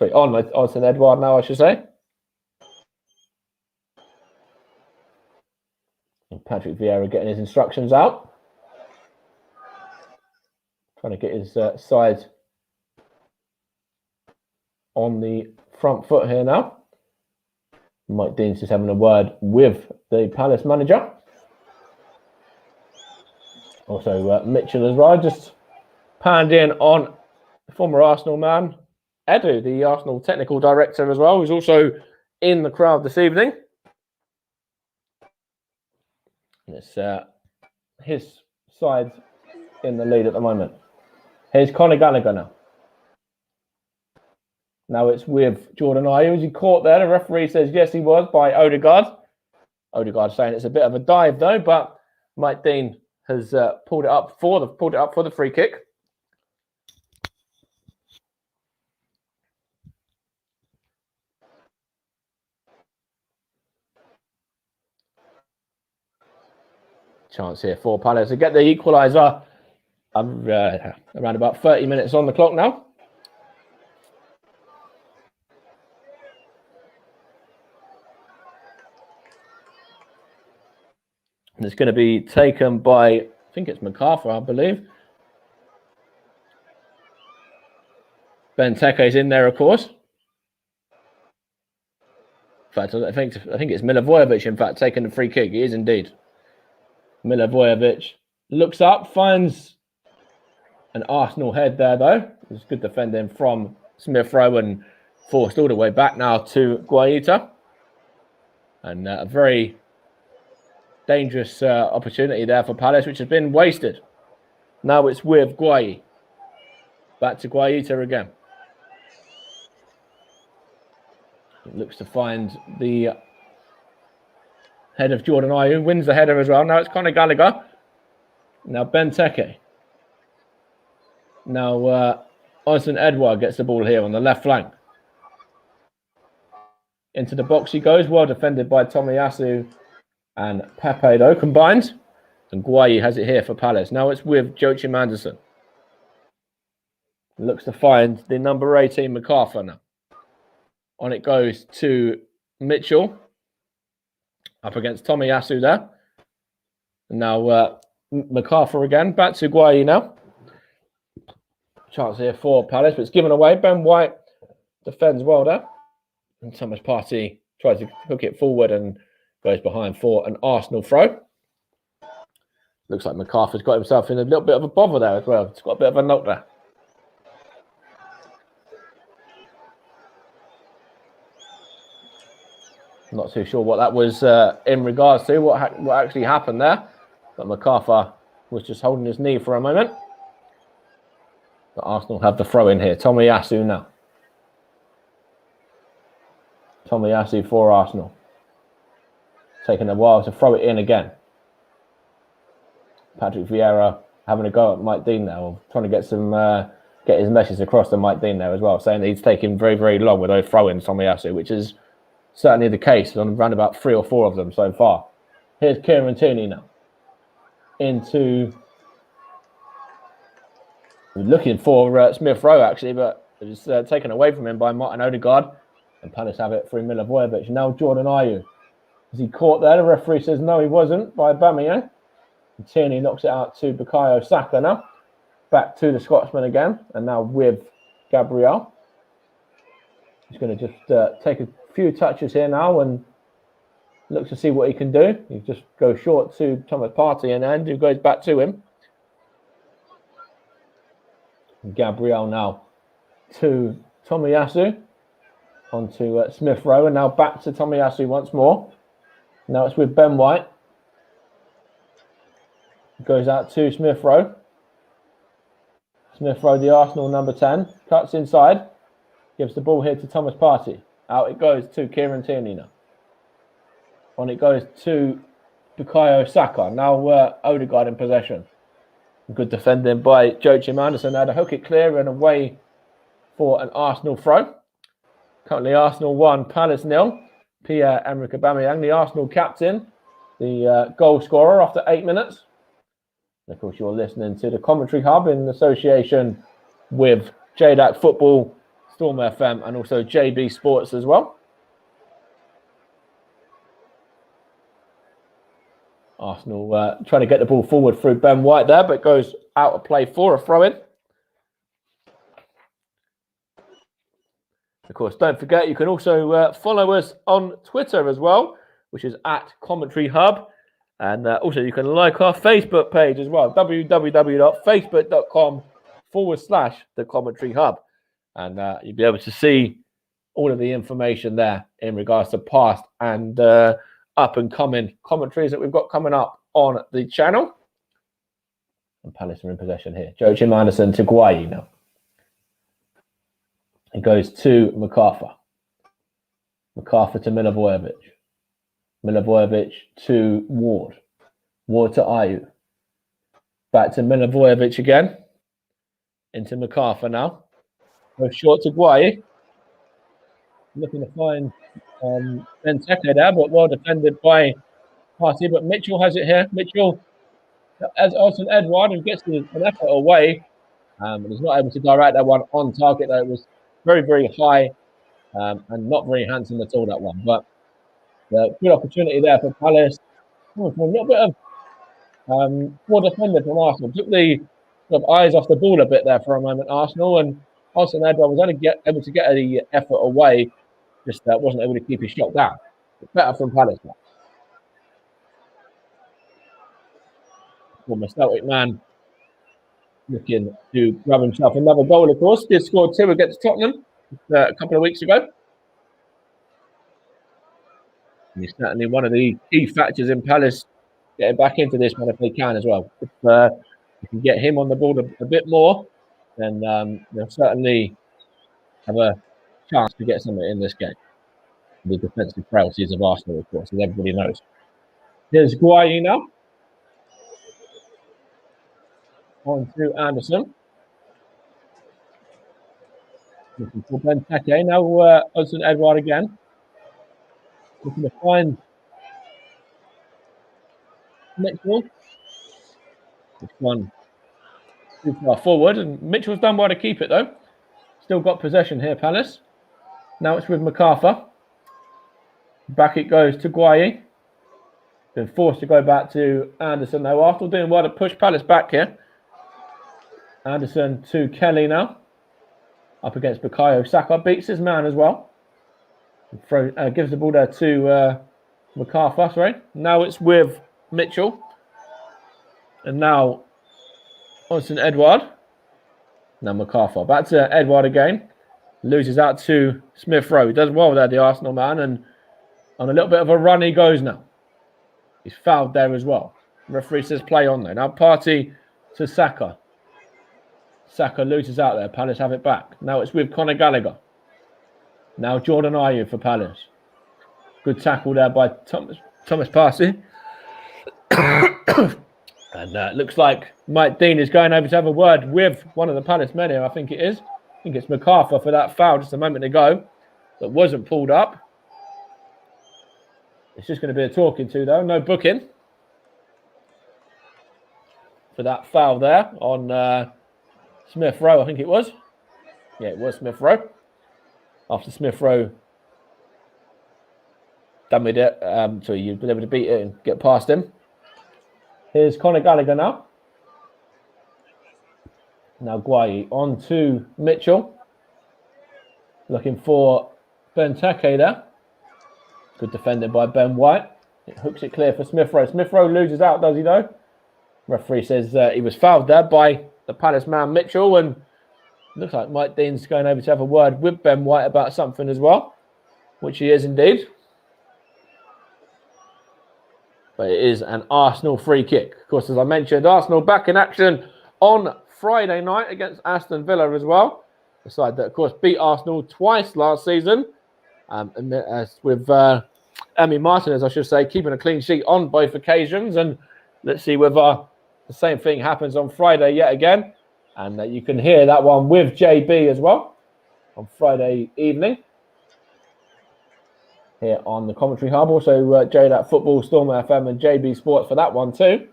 on Odson Edouard now, I should say. And Patrick Vieira getting his instructions out. Trying to get his side on the front foot here now. Mike Dean's just having a word with the Palace manager. Also Mitchell as well, just panned in on former Arsenal man, Edu, the Arsenal technical director as well, who's also in the crowd this evening. And it's his side in the lead at the moment. Here's Conor Gallagher now. Now it's with Jordan Ayew. Was he caught there? The referee says yes, he was, by Odegaard. Odegaard saying it's a bit of a dive though, but Mike Dean has pulled it up for the free kick. Chance here for Palace to get the equaliser. Around about 30 minutes on the clock now. And it's going to be taken by, I think it's MacArthur, I believe. Benteke's in there, of course. In fact, I think it's Milivojevic, in fact, taking the free kick. He is indeed. Milivojevic looks up, finds an Arsenal head there, though. It's good defending from Smith Rowe and forced all the way back now to Guaita. And a very dangerous opportunity there for Palace, which has been wasted. Now it's with Guayi. Back to Guaita again. It looks to find the head of Jordan Ayew, wins the header as well. Now it's Conor Gallagher. Now Benteke. Now Osman Edouard gets the ball here on the left flank. Into the box he goes, well defended by Tomiyasu and Pepe though combined. And Guayi has it here for Palace. Now it's with Joachim Andersen. Looks to find the number 18 MacArthur now. On it goes to Mitchell. Up against Tomiyasu there. And now MacArthur again. Back to Guayi now. Chance here for Palace, but it's given away. Ben White defends well there. And Thomas Partey tries to hook it forward and goes behind for an Arsenal throw. Looks like MacArthur's got himself in a little bit of a bother there as well. It's got a bit of a knock there. Not too sure what that was in regards to, what actually happened there. But MacArthur was just holding his knee for a moment. But Arsenal have the throw in here. Tomiyasu now. Tomiyasu for Arsenal. Taking a while to throw it in again. Patrick Vieira having a go at Mike Dean now, trying to get his message across to Mike Dean there as well, saying that he's taking very, very long with those throw-ins, Tomiyasu, which is certainly the case on around about 3 or 4 of them so far. Here's Kieran Tierney now. Looking for Smith Rowe actually, but it was taken away from him by Martin Odegaard. And Palace have it through Milivojevic. Now Jordan Ayew. Is he caught there? The referee says no, he wasn't, by Aubameyang. And Tierney knocks it out to Bukayo Saka now. Back to the Scotsman again. And now with Gabriel. He's going to just take a few touches here now and look to see what he can do. He just goes short to Thomas Partey and Andrew goes back to him. Gabriel now to Tomiyasu. Onto Smith Rowe and now back to Tomiyasu once more. Now it's with Ben White. Goes out to Smith Rowe. Smith Rowe, the Arsenal number 10. Cuts inside. Gives the ball here to Thomas Partey. Out it goes to Kieran Tierney now. On it goes to Bukayo Saka. Now Odegaard in possession. Good defending by Joachim Andersen. Now to hook it clear and away for an Arsenal throw. Currently Arsenal 1, Palace 0. Pierre-Emerick Aubameyang, the Arsenal captain, the goal scorer after 8 minutes. And of course, you're listening to the Commentary Hub in association with JDAC Football, Storm FM, and also JB Sports as well. Arsenal trying to get the ball forward through Ben White there, but goes out of play for a throw-in. Of course, don't forget, you can also follow us on Twitter as well, which is @CommentaryHub. And also you can like our Facebook page as well, www.facebook.com/The Commentary Hub. And you'll be able to see all of the information there in regards to past and up and coming commentaries that we've got coming up on the channel. And Palace are in possession here. Joachim Andersen to Guayi now. It goes to MacArthur. MacArthur to Milivojevic. Milivojevic to Ward. Ward to Ayew. Back to Milivojevic again. Into MacArthur now. Goes short to Guayi. Looking to find Benteke there, but well defended by Partey. But Mitchell has it here. Mitchell as Olsen Edward, who gets an effort away, and he's not able to direct that one on target. Though it was very, very high and not very handsome at all, that one. But good opportunity there for Palace. For a little bit of poor defender from Arsenal. Took the sort of eyes off the ball a bit there for a moment, Arsenal, and Olsen Edward was only able to get the effort away, just wasn't able to keep his shot down. Better from Palace. Former Celtic man looking to grab himself another goal, of course. He scored 2 against Tottenham a couple of weeks ago. And he's certainly one of the key factors in Palace getting back into this one if they can as well. If you can get him on the ball a bit more, then they'll certainly have a chance to get something in this game. The defensive frailties of Arsenal, of course, as everybody knows. Here's Guayi now. On to Anderson. Looking for Benteke. Now Olsen Edward again. Looking to find Mitchell. This one too far forward, and Mitchell's done well to keep it though. Still got possession here, Palace. Now it's with MacArthur. Back it goes to Guayi. Been forced to go back to Anderson though. Arsenal doing well to push Palace back here. Anderson to Kelly now. Up against Bukayo Saka. Beats his man as well. Gives the ball there to MacArthur. Sorry. Now it's with Mitchell. And now Olsen Edward. Now MacArthur. Back to Edward again. Loses out to Smith Rowe. He does well there, the Arsenal man. And on a little bit of a run he goes now. He's fouled there as well. The referee says play on there. Now Partey to Saka. Saka loses out there. Palace have it back. Now it's with Conor Gallagher. Now Jordan Ayew for Palace. Good tackle there by Thomas Partey. And looks like Mike Dean is going over to have a word with one of the Palace men here. I think it is. I think it's MacArthur for that foul just a moment ago that wasn't pulled up. It's just going to be a talking to though. No booking for that foul there on Smith Rowe, I think it was. Yeah, it was Smith Rowe. After Smith Rowe done with it, so you've been able to beat it and get past him. Here's Conor Gallagher now. Now Guayi on to Mitchell. Looking for Benteke there. Good defended by Ben White. It hooks it clear for Smith Rowe. Smith Rowe loses out, does he though? Referee says he was fouled there by the Palace man Mitchell, and looks like Mike Dean's going over to have a word with Ben White about something as well, which he is indeed. But it is an Arsenal free kick. Of course, as I mentioned, Arsenal back in action on Friday night against Aston Villa as well. The side that, of course, beat Arsenal twice last season. And with Emi Martinez, I should say, keeping a clean sheet on both occasions. And let's see whether the same thing happens on Friday yet again. And you can hear that one with JB as well on Friday evening here on the Commentary Hub. Also, Jade at Football, Storm FM and JB Sports for that one too.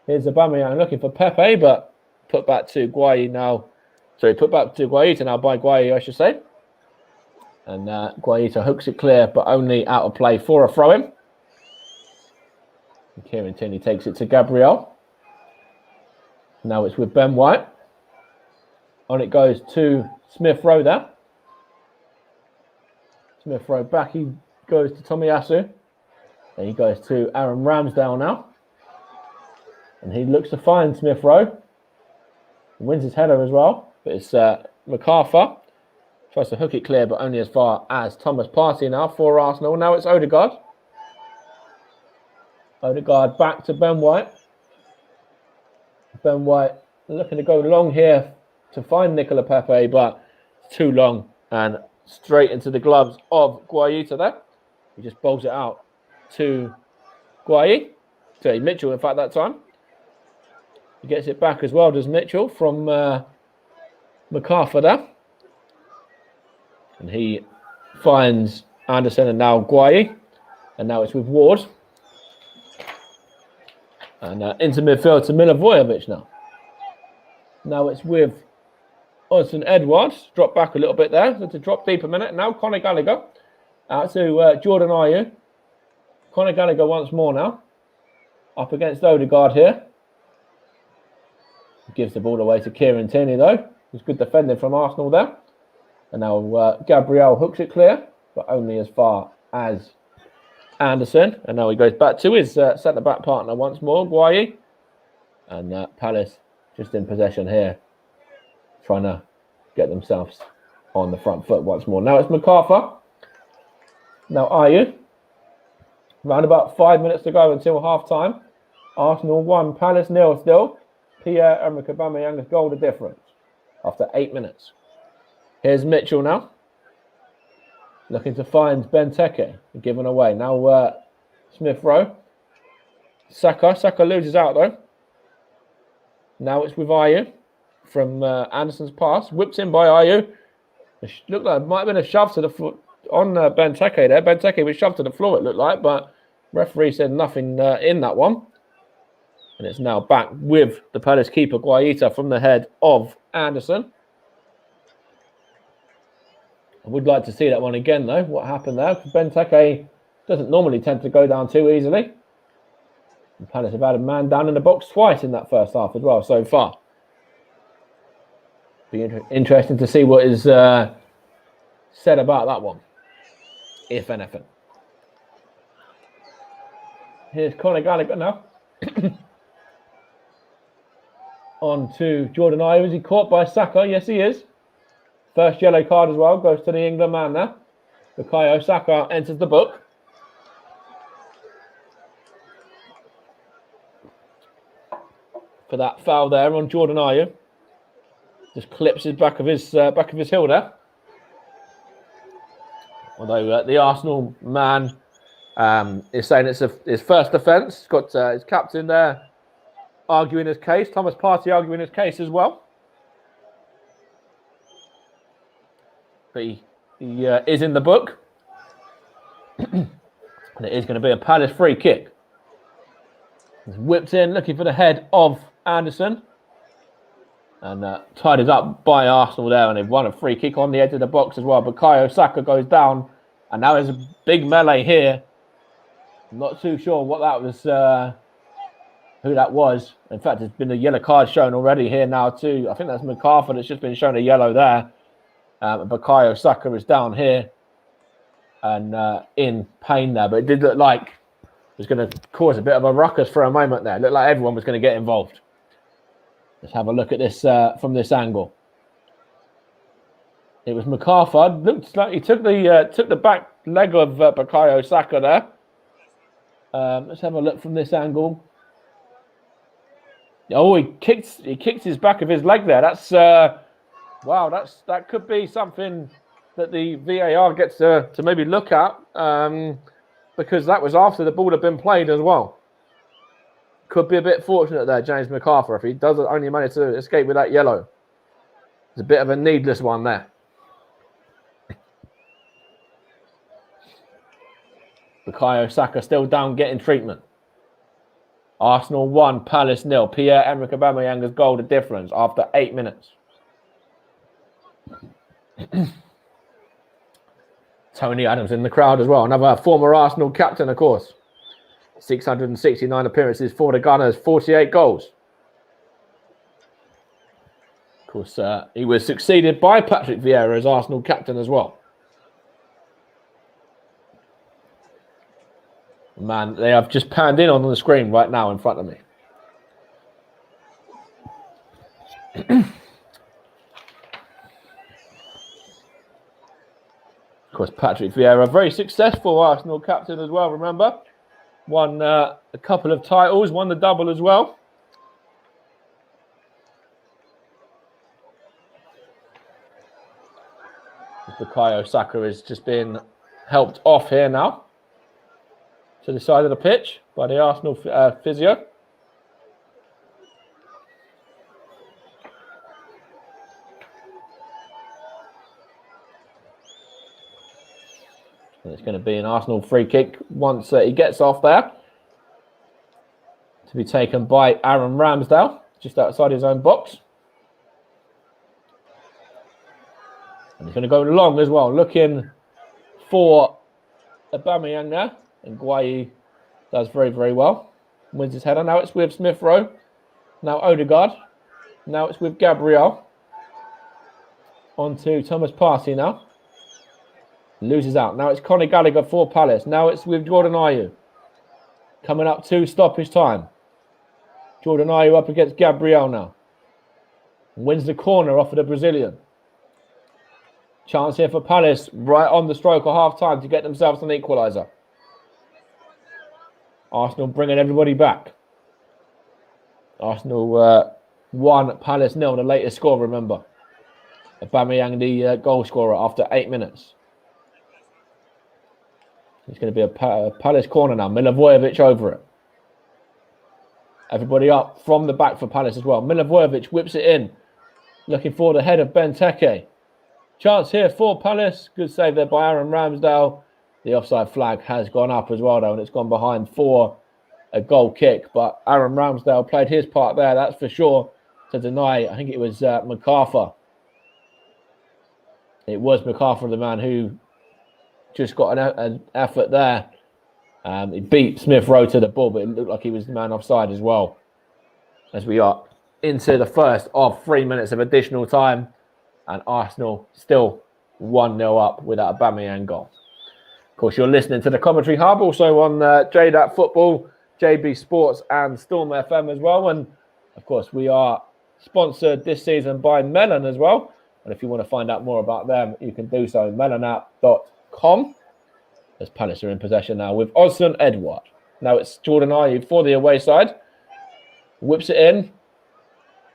Here's Aubameyang looking for Pepe, but put back to Guayi now. Sorry, put back to Guaita now by Guayi, I should say. And Guaita hooks it clear, but only out of play for a throw-in. Kieran Tierney takes it to Gabriel. Now it's with Ben White. On it goes to Smith Rowe there. Smith Rowe back, he goes to Tomiyasu. Then he goes to Aaron Ramsdale now. And he looks to find Smith Rowe. He wins his header as well. But it's MacArthur. Tries to hook it clear, but only as far as Thomas Partey now for Arsenal. Now it's Odegaard. Odegaard back to Ben White. Ben White looking to go long here to find Nicola Pepe, but too long and straight into the gloves of Guaita there. He just bowls it out to Mitchell, in fact, that time. He gets it back as well, does Mitchell, from MacArthur there. And he finds Anderson and now Guayi. And now it's with Ward. And into midfield to Milivojevic now. Now it's with Odson Edwards. Drop back a little bit there. So to drop deep a minute. Now Conor Gallagher. Out to Jordan Ayew. Conor Gallagher once more now. Up against Odegaard here. Gives the ball away to Kieran Tierney though. It's good defending from Arsenal there. And now Gabriel hooks it clear, but only as far as Anderson. And now he goes back to his centre-back partner once more, Guayi. And Palace just in possession here, trying to get themselves on the front foot once more. Now it's MacArthur. Now Ayew. Around about 5 minutes to go until half-time. Arsenal 1, Palace 0 still. Pierre-Emerick Aubameyang's goal the difference after 8 minutes. Here's Mitchell now. Looking to find Benteke. Given away. Now Smith Rowe. Saka. Saka loses out though. Now it's with Ayew from Anderson's pass. Whipped in by Ayew. It looked like it might have been a shove to the foot on Benteke there. Benteke was shoved to the floor, it looked like, but referee said nothing in that one. And it's now back with the Palace keeper, Guaita, from the head of Anderson. I would like to see that one again, though. What happened there? Because Benteke doesn't normally tend to go down too easily. And Palace have had a man down in the box twice in that first half as well so far. Be interesting to see what is said about that one, if anything. Here's Conor Gallagher now. On to Jordan Ayew. Is he caught by Saka? Yes, he is. First yellow card as well. Goes to the England man now. Bukayo Saka enters the book. For that foul there on Jordan Ayew. Just clips his back of his heel there. Although the Arsenal man is saying it's his first offence. He's got his captain there arguing his case. Thomas Partey arguing his case as well. But he is in the book. And it is going to be a Palace free kick. He's whipped in, looking for the head of Anderson. And tied it up by Arsenal there. And they've won a free kick on the edge of the box as well. Bukayo Saka goes down. And now there's a big melee here. I'm not too sure what that was, who that was. In fact, there's been a yellow card shown already here now too. I think that's MacArthur that's just been shown a yellow there. Bukayo Saka is down here and in pain there. But it did look like it was going to cause a bit of a ruckus for a moment there. It looked like everyone was going to get involved. Let's have a look at this from this angle. It was MacArthur. Looked like he took the back leg of Bukayo Saka there. Let's have a look from this angle. Oh, he kicked his back of his leg there. That's wow. That could be something that the VAR gets to maybe look at because that was after the ball had been played as well. Could be a bit fortunate there, James MacArthur, if he doesn't only manage to escape with that yellow. It's a bit of a needless one there. Bukayo Saka still down getting treatment. Arsenal 1, Palace 0. Pierre-Emerick Aubameyang's goal the difference after 8 minutes. Tony Adams in the crowd as well. Another former Arsenal captain, of course. 669 appearances for the Gunners, 48 goals. Of course, he was succeeded by Patrick Vieira as Arsenal captain as well. Man, they have just panned in on the screen right now in front of me. Of course, Patrick Vieira, very successful Arsenal captain as well, remember? Won a couple of titles, won the double as well. Bukayo Saka is just being helped off here now to the side of the pitch by the Arsenal physio. And it's going to be an Arsenal free kick once he gets off there. to be taken by Aaron Ramsdale, just outside his own box. And he's going to go long as well, looking for Aubameyang there. And Guayi does very, very well. Wins his header. Now it's with Smith Rowe. Now Odegaard. Now it's with Gabriel. On to Thomas Partey now. Loses out. Now it's Conor Gallagher for Palace. Now it's with Jordan Ayew. Coming up to stoppage time. Jordan Ayew up against Gabriel now. Wins the corner off of the Brazilian. Chance here for Palace right on the stroke of half-time to get themselves an equaliser. Arsenal bringing everybody back. Arsenal 1, Palace 0, the latest score, remember. Aubameyang, the goal scorer after 8 minutes. It's going to be a Palace corner now. Milivojevic over it. Everybody up from the back for Palace as well. Milivojevic whips it in. Looking for the head of Benteke. Chance here for Palace. Good save there by Aaron Ramsdale. The offside flag has gone up as well, though, and it's gone behind for a goal kick. But Aaron Ramsdale played his part there, that's for sure, to deny, I think it was MacArthur. It was MacArthur, the man who just got an effort there. He beat Smith Rowe to the ball, but it looked like he was the man offside as well. As we are into the first of 3 minutes of additional time. And Arsenal still 1-0 up with that Aubameyang goal. Of course, you're listening to the Commentary Hub, also on JDAT Football, JB Sports and Storm FM as well. And, of course, we are sponsored this season by Melon as well. And if you want to find out more about them, you can do so, melonapp.com. As Palace are in possession now with Odsonne Edouard. Now it's Jordan Ayew for the away side. Whips it in.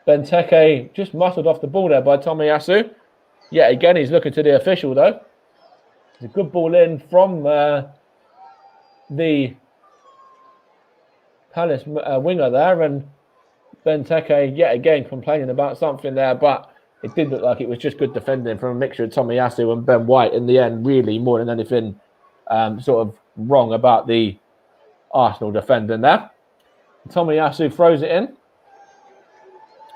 Benteke just muscled off the ball there by Tomiyasu. Yeah, again, he's looking to the official, though. It's a good ball in from the Palace winger there. And Benteke, yet again, complaining about something there. But it did look like it was just good defending from a mixture of Tomiyasu and Ben White in the end, really, more than anything sort of wrong about the Arsenal defending there. Tomiyasu throws it in.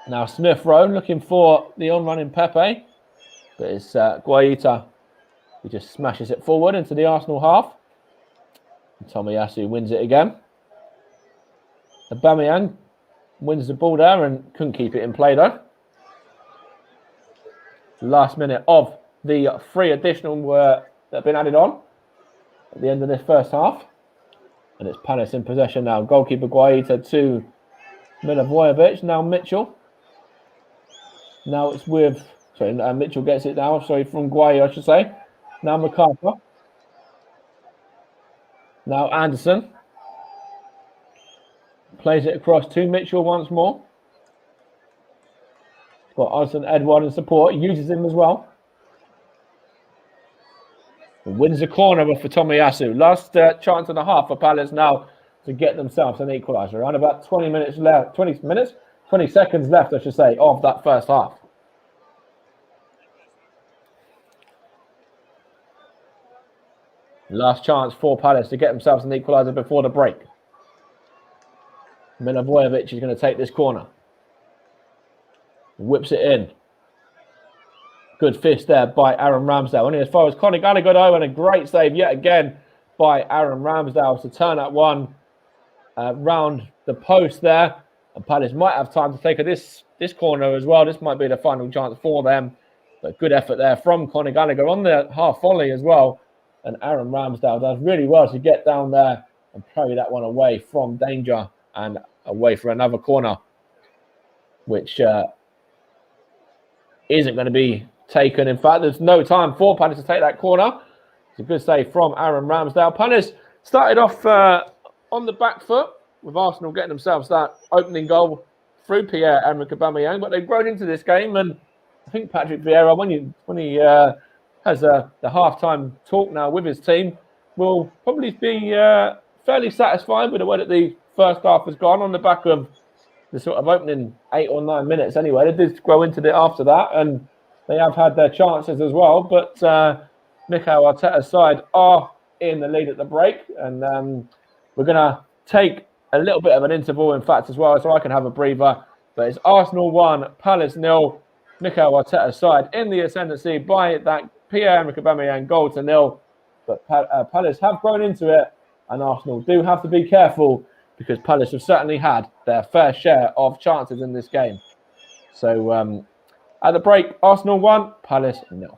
Now Smith Rowe looking for the on-running Pepe. But it's Guaita who just smashes it forward into the Arsenal half. And Tomiyasu wins it again. Aubameyang wins the ball there and couldn't keep it in play though. Last minute of the 3 additional that have been added on at the end of this first half. And it's Palace in possession now. Goalkeeper Guaita to Milivojevic. Now Mitchell. Now it's with... Sorry, Mitchell gets it now. Sorry, from Guayi, I should say. Now MacArthur. Now Anderson. Plays it across to Mitchell once more. Got Odsonne Edouard in support. Uses him as well. Wins the corner for Tomiyasu. Last chance and a half for Palace now to get themselves an equaliser. Around about 20 minutes left. 20 seconds left, I should say, of that first half. Last chance for Palace to get themselves an equaliser before the break. Milivojevic is going to take this corner. Whips it in. Good fist there by Aaron Ramsdale. Only as far as Conor Gallagher though, and a great save yet again by Aaron Ramsdale to turn that one round the post there. And Palace might have time to take this corner as well. This might be the final chance for them. But good effort there from Conor Gallagher on the half volley as well. And Aaron Ramsdale does really well to get down there and carry that one away from danger and away for another corner, which isn't going to be taken. In fact, there's no time for Palace to take that corner. It's a good save from Aaron Ramsdale. Palace started off on the back foot with Arsenal getting themselves that opening goal through Pierre-Emerick Aubameyang, but they've grown into this game, and I think Patrick Vieira, when he has the half-time talk now with his team, will probably be fairly satisfied with the way that the first half has gone on the back of the sort of opening 8 or 9 minutes anyway. They did grow into it after that, and they have had their chances as well, but Mikel Arteta's side are in the lead at the break, and we're going to take a little bit of an interval, in fact, as well, so I can have a breather. But it's Arsenal 1, Palace 0. Mikel Arteta side in the ascendancy by that Pierre-Emerick Aubameyang goal to 0. But Palace have grown into it, and Arsenal do have to be careful because Palace have certainly had their fair share of chances in this game. So at the break, Arsenal 1, Palace 0.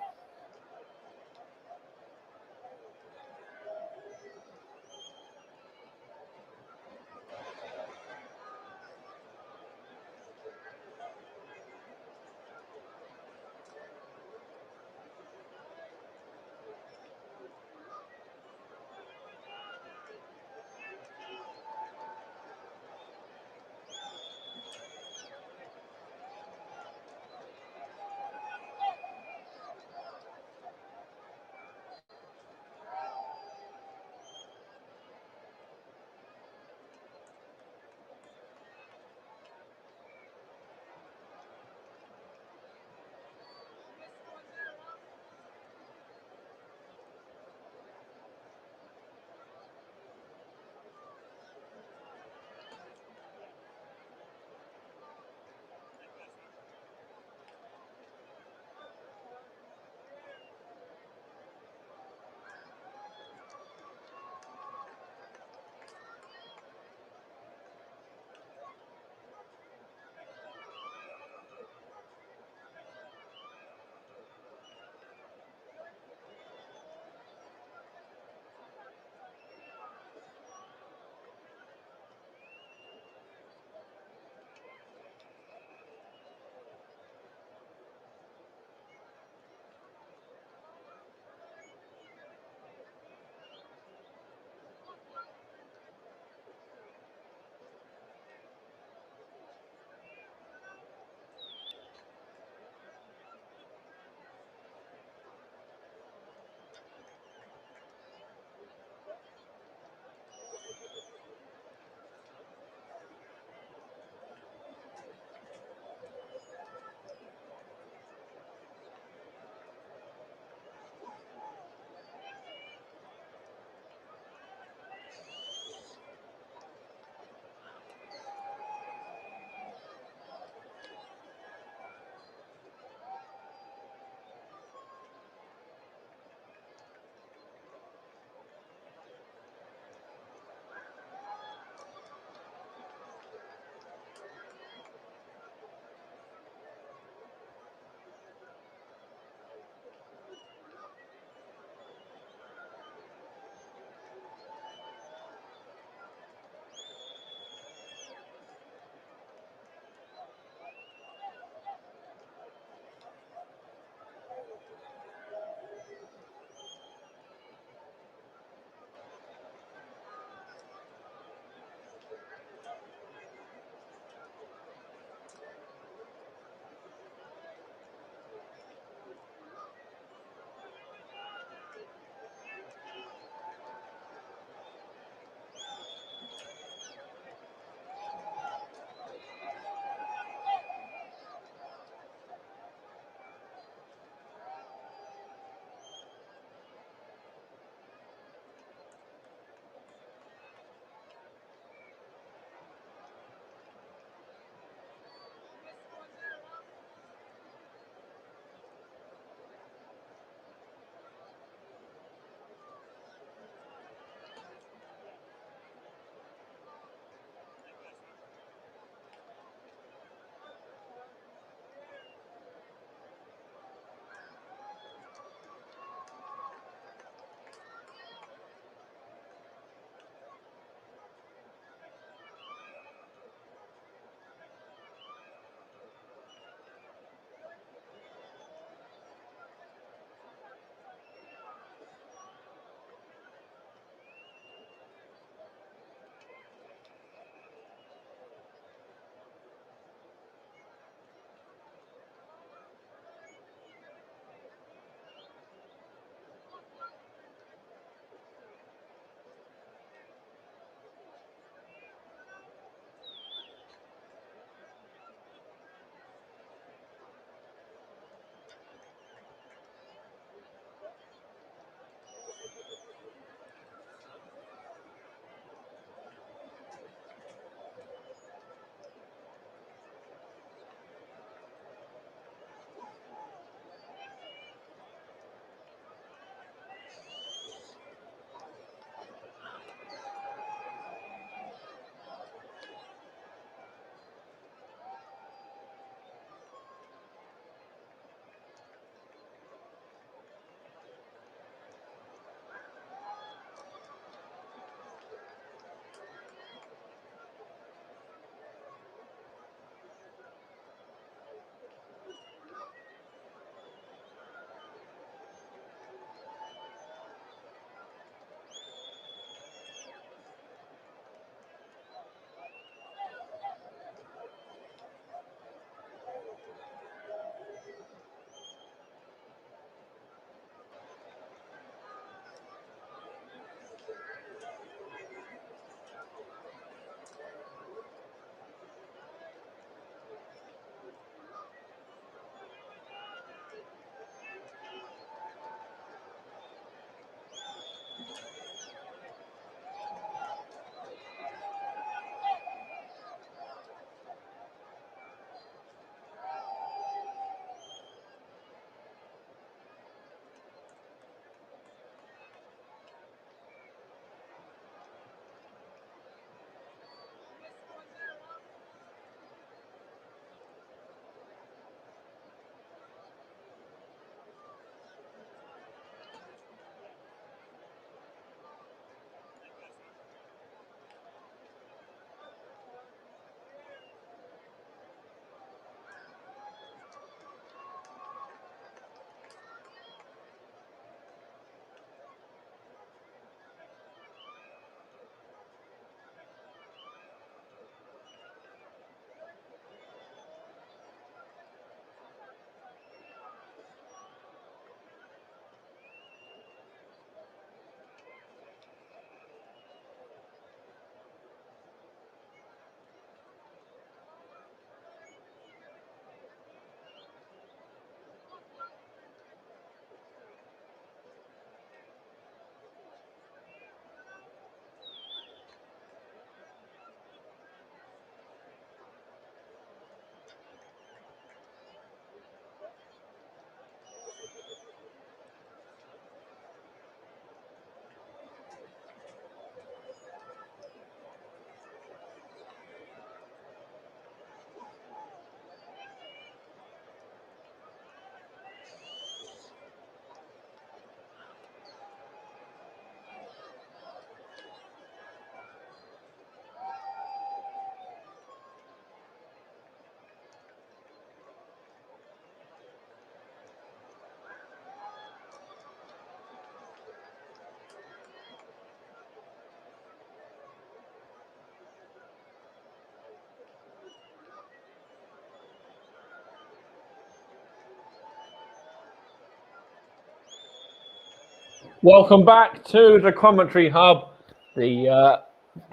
Welcome back to the Commentary Hub, the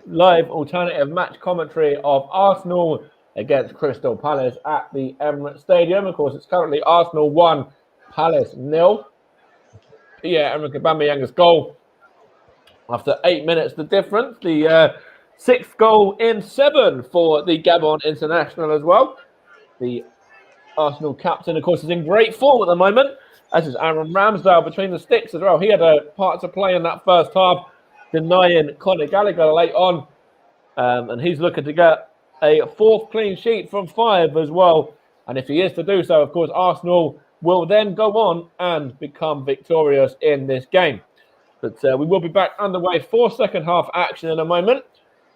live alternative match commentary of Arsenal against Crystal Palace at the Emirates Stadium. Of course, it's currently Arsenal 1, Palace 0. Pierre-Emerick Aubameyang's goal after 8 minutes. The difference, the sixth goal in 7 for the Gabon international as well. The Arsenal captain, of course, is in great form at the moment, as is Aaron Ramsdale between the sticks as well. He had a part to play in that first half, denying Conor Gallagher late on. And he's looking to get a 4th clean sheet from 5 as well. And if he is to do so, of course, Arsenal will then go on and become victorious in this game. But we will be back underway for second half action in a moment.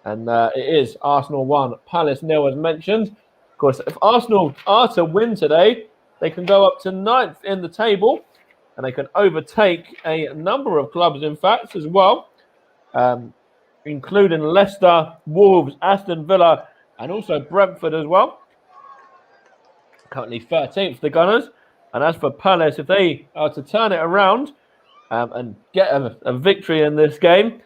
And it is Arsenal 1, Palace 0 as mentioned. Of course, if Arsenal are to win today, they can go up to 9th in the table. And they can overtake a number of clubs, in fact, as well. Including Leicester, Wolves, Aston Villa, and also Brentford as well. Currently 13th, the Gunners. And as for Palace, if they are to turn it around and get a victory in this game,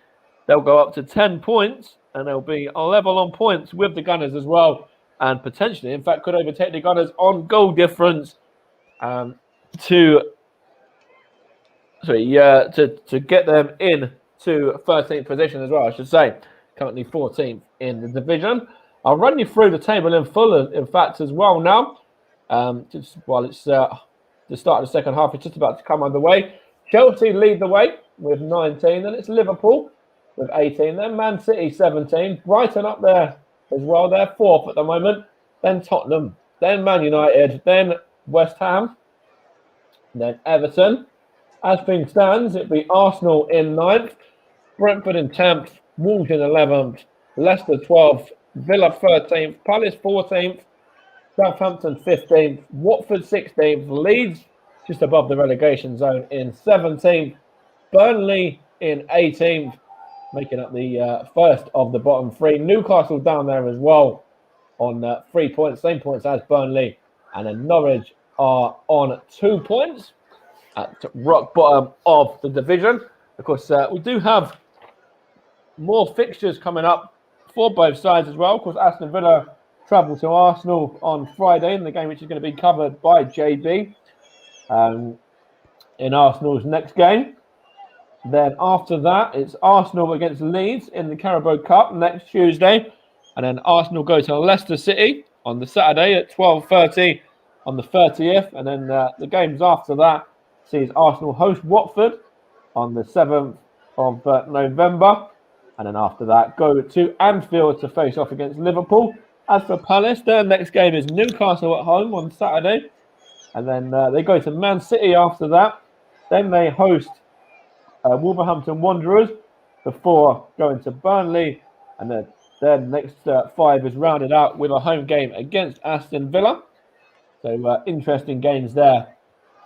they'll go up to 10 points and they'll be level on points with the Gunners as well. And potentially, in fact, could overtake the Gunners on goal difference to get them in to 13th position as well, I should say. Currently 14th in the division. I'll run you through the table in full, in fact, as well now. Just while it's the start of the second half, it's just about to come underway. Chelsea lead the way with 19, then it's Liverpool with 18, then Man City 17, Brighton up there as well, they're 4th at the moment, then Tottenham, then Man United, then West Ham, then Everton. As things stands, it'd be Arsenal in 9th, Brentford in 10th, Wolves in 11th, Leicester 12th, Villa 13th, Palace 14th, Southampton 15th, Watford 16th, Leeds just above the relegation zone in 17th, Burnley in 18th, making up the first of the bottom 3. Newcastle down there as well on 3 points, same points as Burnley, and then Norwich are on 2 points at rock bottom of the division. Of course, we do have more fixtures coming up for both sides as well. Of course, Aston Villa travel to Arsenal on Friday in the game, which is going to be covered by JB in Arsenal's next game. Then after that, it's Arsenal against Leeds in the Carabao Cup next Tuesday. And then Arsenal go to Leicester City on the Saturday at 12:30 on the 30th. And then the games after that sees Arsenal host Watford on the 7th of November. And then after that, go to Anfield to face off against Liverpool. As for Palace, their next game is Newcastle at home on Saturday. And then they go to Man City after that. Then they host Wolverhampton Wanderers before going to Burnley. And then their next 5 is rounded out with a home game against Aston Villa. So interesting games there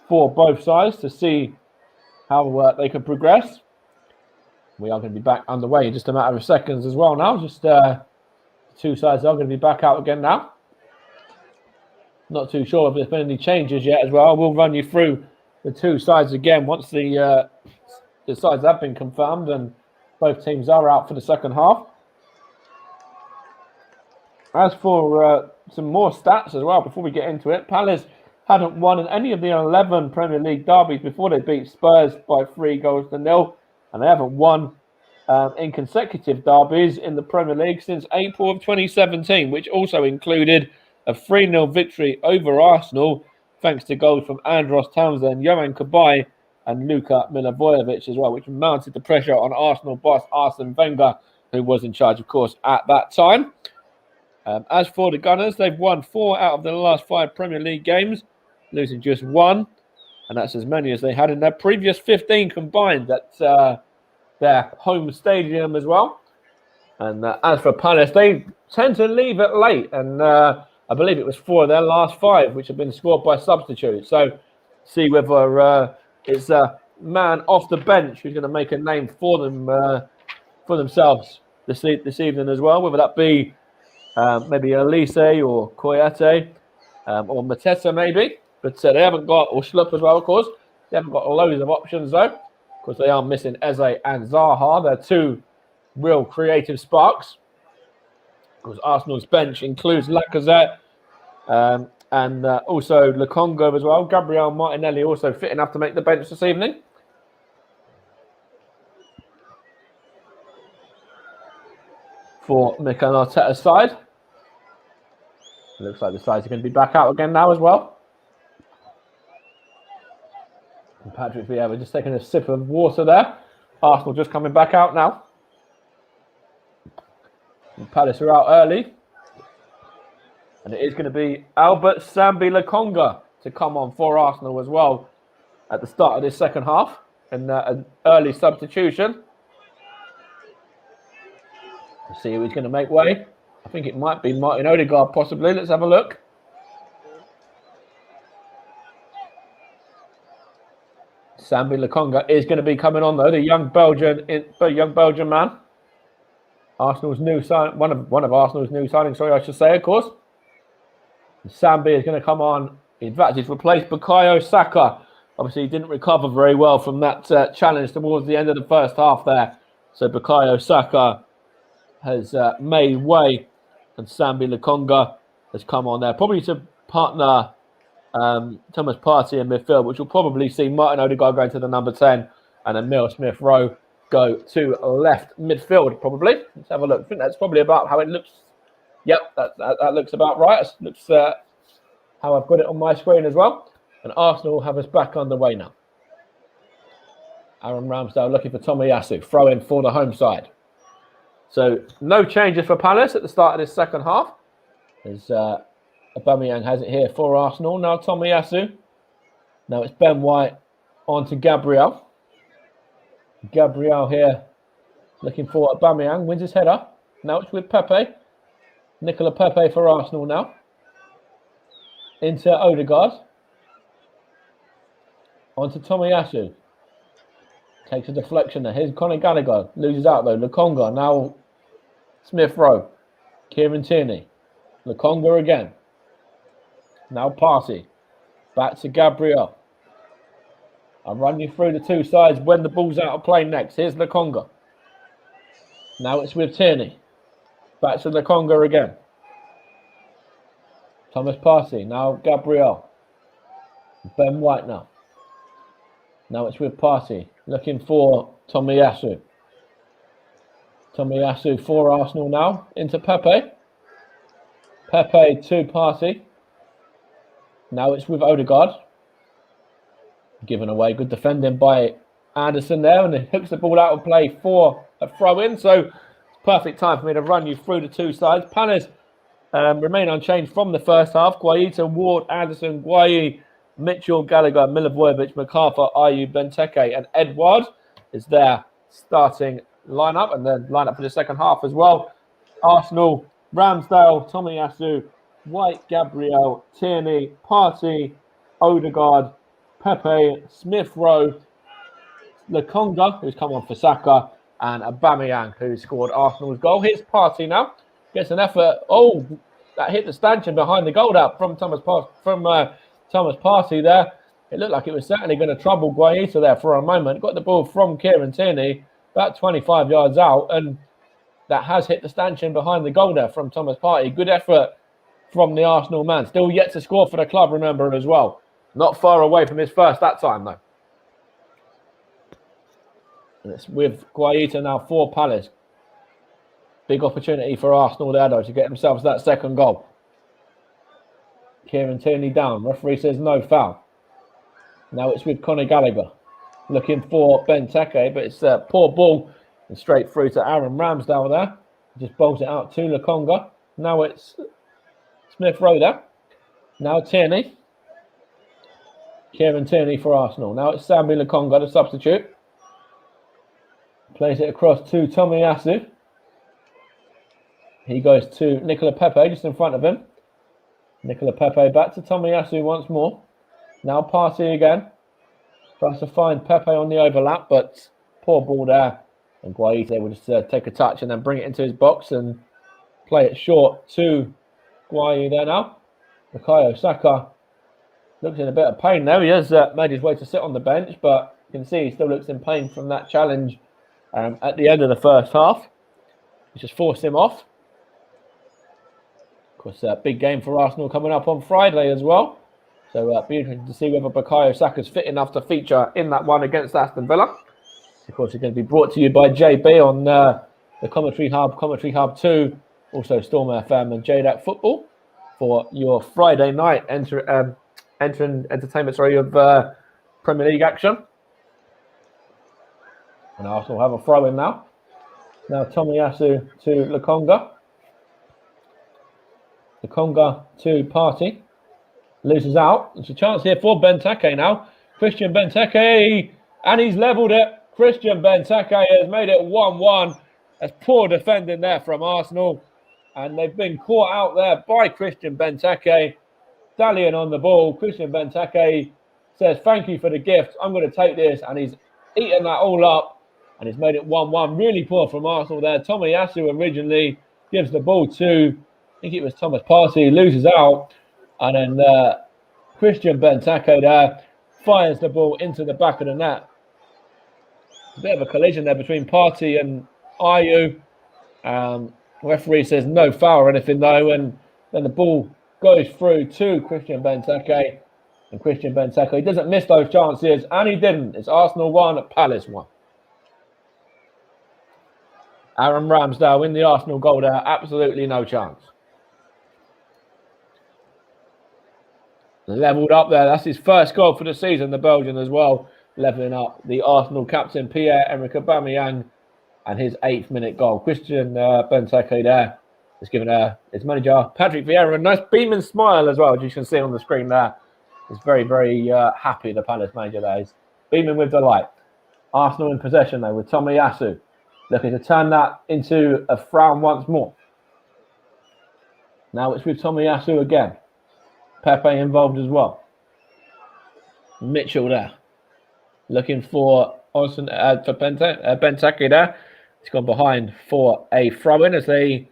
for both sides to see how they can progress. We are going to be back underway in just a matter of seconds as well now. Just two sides are going to be back out again now. Not too sure if there's been any changes yet as well. We'll run you through the two sides again once the sides have been confirmed and both teams are out for the second half. As for some more stats as well, before we get into it, Palace hadn't won in any of the 11 Premier League derbies before they beat Spurs by 3-0. And they haven't won in consecutive derbies in the Premier League since April of 2017, which also included a 3-0 victory over Arsenal, thanks to goals from Andros Townsend, Johan Cabaye, and Luka Milivojevic as well, which mounted the pressure on Arsenal boss Arsene Wenger, who was in charge, of course, at that time. As for the Gunners, they've won 4 out of the last 5 Premier League games, losing just 1. And that's as many as they had in their previous 15 combined at their home stadium as well. And as for Palace, they tend to leave it late. And I believe it was 4 of their last 5, which have been scored by substitutes. So see whether it's a man off the bench who's going to make a name for them for themselves this evening as well, whether that be maybe Elise or Koyate or Mateta maybe. But they haven't got, or Schlupp as well, of course. They haven't got loads of options, though. Because they are missing Eze and Zaha. They're two real creative sparks. Because Arsenal's bench includes Lacazette and also Lukonga as well. Gabriel Martinelli also fit enough to make the bench this evening. For Mikel Arteta's side. It looks like the sides are going to be back out again now as well. And Patrick Vieira just taking a sip of water there. Arsenal just coming back out now. And Palace are out early. And it is going to be Albert Sambi Lukonga to come on for Arsenal as well at the start of this second half. And an early substitution. Let's see who he's going to make way. I think it might be Martin Odegaard possibly. Let's have a look. Sambi Lukonga is going to be coming on though. The young Belgian man. Arsenal's new sign, one of Arsenal's new signings. Sorry, I should say, of course. Sambi is going to come on. In fact, he's replaced Bukayo Saka. Obviously, he didn't recover very well from that challenge towards the end of the first half there. So Bukayo Saka has made way, and Sambi Lukonga has come on there. Probably to partner Thomas Partey in midfield, which will probably see Martin Odegaard going to the number 10 and Emile Smith-Rowe go to left midfield, probably. Let's have a look. I think that's probably about how it looks. Yep, that looks about right. It looks how I've got it on my screen as well. And Arsenal have us back underway now. Aaron Ramsdale looking for Tomiyasu, throw in for the home side. So no changes for Palace at the start of this second half. As Aubameyang has it here for Arsenal. Now Tomiyasu. Now it's Ben White on to Gabriel. Gabriel here looking for Aubameyang. Wins his header. Now it's with Pepe. Nicola Pepe for Arsenal now. Into Odegaard. On to Tomiyasu. Takes a deflection there. Here's Conor Gallagher. Loses out though. Lukonga. Now Smith-Rowe. Kieran Tierney. Lukonga again. Now Partey. Back to Gabriel. I'll run you through the two sides when the ball's out of play next. Here's Lukonga. Now it's with Tierney. Back to Lukonga again. Thomas Partey. Now Gabriel. Ben White now. Now it's with Partey. Looking for Tomiyasu. Tomiyasu for Arsenal now. Into Pepe. Pepe to Partey. Now it's with Odegaard. Given away. Good defending by Anderson there. And it hooks the ball out of play for a throw-in. So it's perfect time for me to run you through the two sides. Palace remain unchanged from the first half. Guaita, Ward, Anderson, Guayi, Mitchell, Gallagher, Milivojevic, MacArthur, Ayew, Benteke and Edouard is their starting lineup, and then lineup for the second half as well. Arsenal, Ramsdale, Tomiyasu, White, Gabriel, Tierney, Partey, Odegaard, Pepe, Smith-Rowe, Lukonga, who's come on for Saka, and Aubameyang, who scored Arsenal's goal. Here's Partey now. Gets an effort. Oh, that hit the stanchion behind the goal out from Thomas Partey there. It looked like it was certainly going to trouble Guaita there for a moment. Got the ball from Kieran Tierney, about 25 yards out, and that has hit the stanchion behind the goal there from Thomas Partey. Good effort from the Arsenal man. Still yet to score for the club, remember, as well. Not far away from his first that time, though. And it's with Guaita now for Palace. Big opportunity for Arsenal there, though, to get themselves that second goal. Kieran Tierney down. Referee says no foul. Now it's with Conor Gallagher. Looking for Benteke, but it's a poor ball. And straight through to Aaron Ramsdale there. Just bowls it out to Lukonga. Now it's Smith-Rowe there. Now Tierney. Kieran Tierney for Arsenal. Now it's Sambi Lukonga, the substitute. Plays it across to Tomiyasu. He goes to Nicola Pepe, just in front of him. Nicola Pepe back to Tomiyasu once more. Now Partey again. Tries to find Pepe on the overlap, but poor ball there. And Guaita will just take a touch and then bring it into his box and play it short to Guaita there now. Bukayo Saka looks in a bit of pain there. He has made his way to sit on the bench, but You can see he still looks in pain from that challenge at the end of the first half, which has forced him off. Of course, a big game for Arsenal coming up on Friday as well. So it'll be interesting to see whether Bukayo Saka's fit enough to feature in that one against Aston Villa. Of course, it's going to be brought to you by JB on the Commentary Hub 2, also Storm FM and JDAC Football for your Friday night entertainment of Premier League action. And Arsenal have a throw in now. Now Tomiyasu to Lokonga. Lokonga to Partey. Loses out. There's a chance here for Benteke now. Christian Benteke. And he's levelled it. Christian Benteke has made it 1-1. That's poor defending there from Arsenal. And they've been caught out there by Christian Benteke. Dallying on the ball. Christian Benteke says, thank you for the gift. I'm going to take this. And he's eaten that all up. And he's made it 1-1. Really poor from Arsenal there. Tomiyasu originally gives the ball to, I think it was Thomas Partey, loses out. And then Christian Benteke there fires the ball into the back of the net. A bit of a collision there between Partey and Ayew. Referee says no foul or anything though. And then the ball goes through to Christian Benteke. And Christian Benteke doesn't miss those chances. And he didn't. It's Arsenal 1, Palace 1. Aaron Ramsdale in the Arsenal goal there. Absolutely no chance. Levelled up there. That's his first goal for the season, the Belgian as well. Levelling up the Arsenal captain, Pierre-Emerick Aubameyang, and his 8th minute goal. Christian Benteke there has given his manager, Patrick Vieira, a nice beaming smile as well, as you can see on the screen there. He's very, very happy, the Palace manager there. He's beaming with delight. Arsenal in possession though with Tomiyasu. Looking to turn that into a frown once more. Now it's with Tomiyasu again. Pepe involved as well. Mitchell there. Looking for Benteke there. He's gone behind for a throw-in as they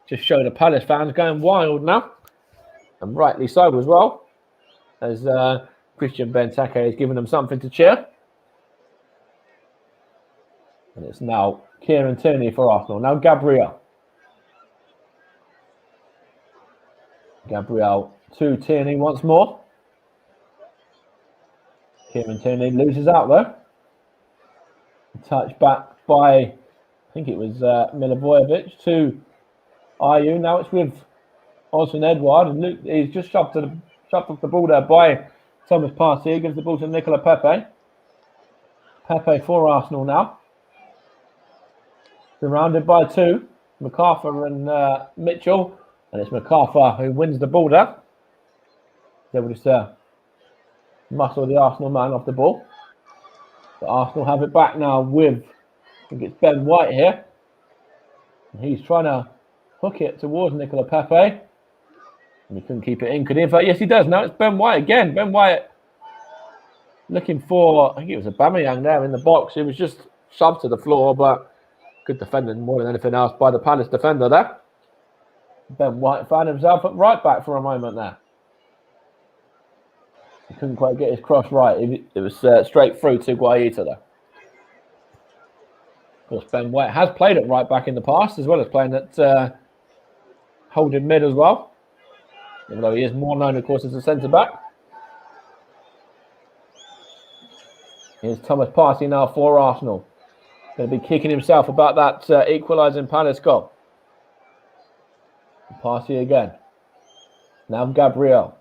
just show the Palace fans going wild now. And rightly so as well. As Christian Benteke has given them something to cheer. And it's now Kieran Tierney for Arsenal. Now Gabriel. Gabriel to Tierney once more. Kieran Tierney loses out though. Touch back by, I think it was Milivojevic to Ayew. Now it's with Osman Edouard. And he's just shoved off the ball there by Thomas Partey. He gives the ball to Nicola Pepe. Pepe for Arsenal now. Surrounded by two, MacArthur and Mitchell. And it's MacArthur who wins the ball there. They will just muscle the Arsenal man off the ball. But Arsenal have it back now with, I think it's Ben White here. And he's trying to hook it towards Nicola Pepe. And he couldn't keep it in, could he? In fact, yes, he does. Now it's Ben White again. Ben White looking for, I think it was Aubameyang there in the box. He was just shoved to the floor, but good defending more than anything else by the Palace defender there. Ben White found himself at right back for a moment there. He couldn't quite get his cross right. It was straight through to Guaita there. Of course, Ben White has played at right back in the past, as well as playing at holding mid as well. Even though he is more known, of course, as a centre-back. Here's Thomas Partey now for Arsenal. Going to be kicking himself about that equalising Palace goal. Partey again. Now Gabriel.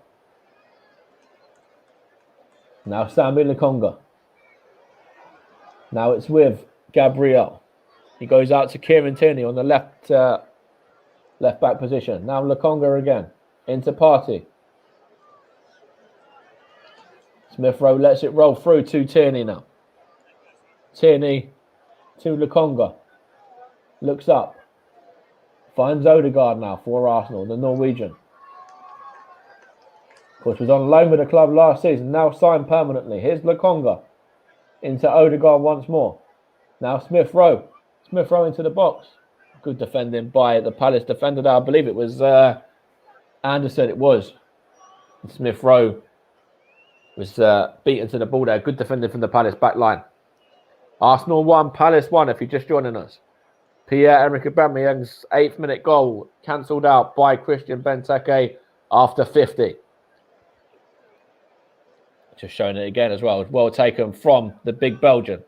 Now Sambi Lokonga. Now it's with Gabriel. He goes out to Kieran Tierney on the left back position. Now Lokonga again. Into Partey. Smith Rowe lets it roll through to Tierney now. Tierney to Lokonga. Looks up. Finds Odegaard now for Arsenal, the Norwegian. Of course, was on loan with the club last season, now signed permanently. Here's Lokonga. Into Odegaard once more. Now Smith Rowe. Smith Rowe into the box. Good defending by the Palace defender there. I believe it was Anderson, it was. And Smith Rowe was beaten to the ball there. Good defending from the Palace back line. Arsenal 1, Palace 1, if you're just joining us. Pierre-Emerick Aubameyang's 8th minute goal cancelled out by Christian Benteke after 50. Just showing it again as well. Well taken from the big Belgian.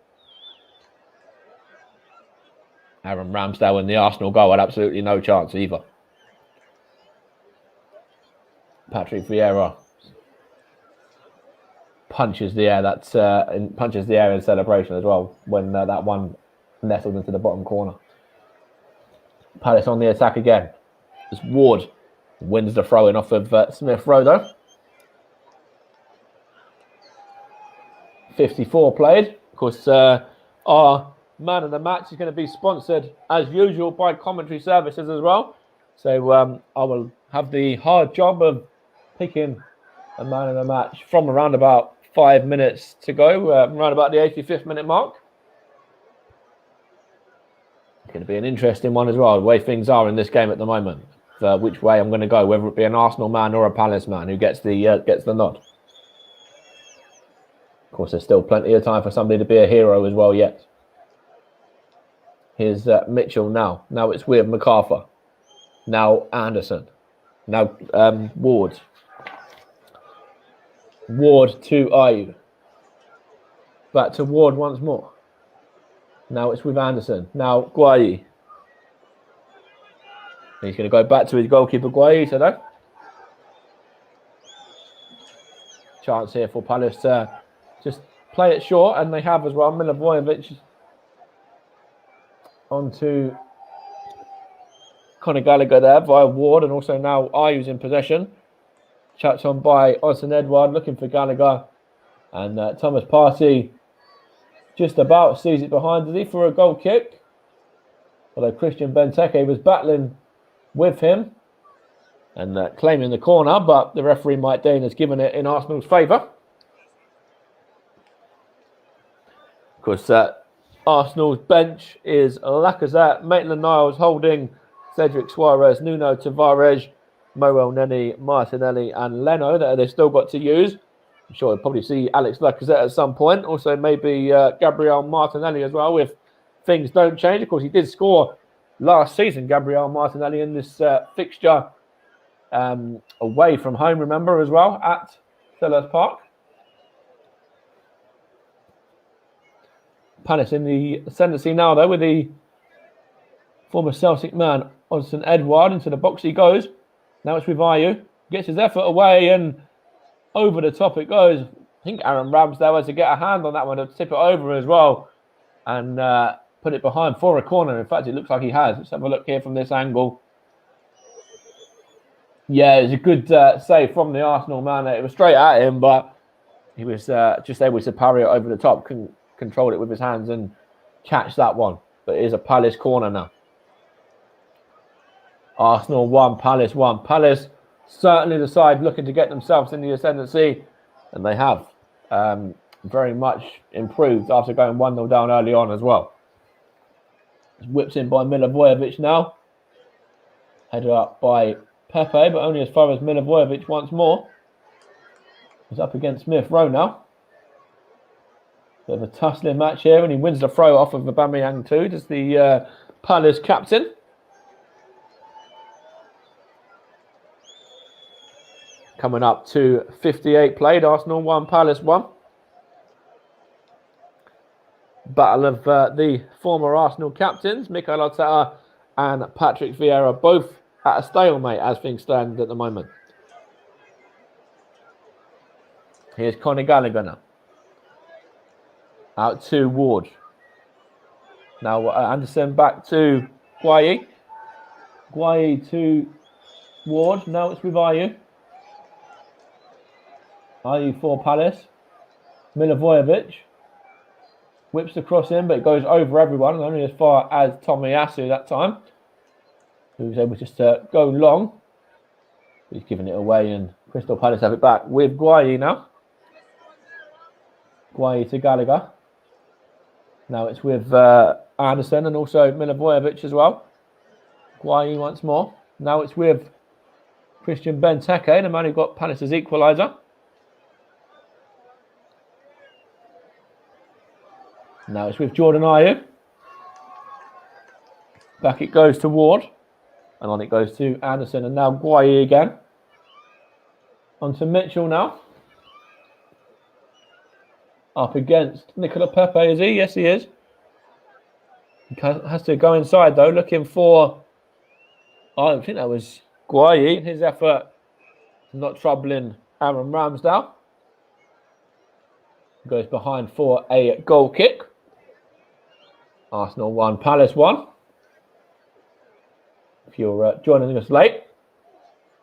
Aaron Ramsdale in the Arsenal goal had absolutely no chance either. Patrick Vieira punches the air. Punches the air in celebration as well when that one nestled into the bottom corner. Palace on the attack again. As Ward wins the throw-in off of Smith Rowe though. 54 played. Of course, our man of the match is going to be sponsored as usual by commentary services as well. So I will have the hard job of picking a man of the match from around about 5 minutes to go, around about the 85th minute mark. It's going to be an interesting one as well, the way things are in this game at the moment. Which way I'm going to go, whether it be an Arsenal man or a Palace man who gets the nod. Of course, there's still plenty of time for somebody to be a hero as well yet. Here's Mitchell now. Now it's with MacArthur. Now Anderson. Now Ward. Ward to Ayew. Back to Ward once more. Now it's with Anderson. Now Guayi. He's going to go back to his goalkeeper Guayi today. Chance here for Palace to just play it short, and they have as well. Milivojevic onto Conor Gallagher there via Ward, and also now Ayew's in possession. Chucked on by Odsonne-Edouard, looking for Gallagher. And Thomas Partey just about sees it behind him for a goal kick. Although Christian Benteke was battling with him and claiming the corner, but the referee Mike Dean has given it in Arsenal's favour. Of course, Arsenal's bench is Lacazette, Maitland-Niles holding Cedric Suarez, Nuno Tavares, Mo Elneny, Martinelli and Leno that they've still got to use. I'm sure we'll probably see Alex Lacazette at some point. Also maybe Gabriel Martinelli as well if things don't change. Of course, he did score last season, Gabriel Martinelli, in this fixture away from home, remember, as well, at Selhurst Park. Palace in the ascendancy now, though, with the former Celtic man, Odsonne-Edouard, into the box he goes. Now it's with Ayew. Gets his effort away and over the top it goes. I think Aaron Ramsdale has to get a hand on that one to tip it over as well and put it behind for a corner. In fact, it looks like he has. Let's have a look here from this angle. Yeah, it's a good save from the Arsenal man. It was straight at him, but he was just able to parry it over the top, couldn't control it with his hands and catch that one. But it is a Palace corner now. Arsenal 1, Palace 1. Palace certainly the side looking to get themselves in the ascendancy, and they have very much improved after going 1-0 down early on as well. It's whipped in by Milivojevic now. Headed up by Pepe, but only as far as Milivojevic once more. He's up against Smith Rowe now. Bit of a tussling match here, and he wins the throw off of Aubameyang too, just the Palace captain. Coming up to 58 played, Arsenal 1, Palace 1. Battle of the former Arsenal captains, Mikel Arteta and Patrick Vieira, both at a stalemate as things stand at the moment. Here's Conor Gallagher now. Out to Ward. Now Anderson back to Guayi. Guayi to Ward. Now it's with Ayew. Ayew for Palace. Milivojevic whips the cross in, but it goes over everyone, and only as far as Tomiyasu that time, who was able just to go long. He's giving it away, and Crystal Palace have it back with Guayi now. Guayi to Gallagher. Now it's with Anderson and also Milivojevic as well. Guayi once more. Now it's with Christian Benteke, the man who got Palace's equaliser. Now it's with Jordan Ayew. Back it goes to Ward. And on it goes to Anderson. And now Guayi again. On to Mitchell now. Up against Nicola Pepe, is he? Yes, he is. He has to go inside, though, looking for... I don't think that was Guayi. His effort not troubling Aaron Ramsdale. Goes behind for a goal kick. Arsenal 1, Palace 1. If you're joining us late,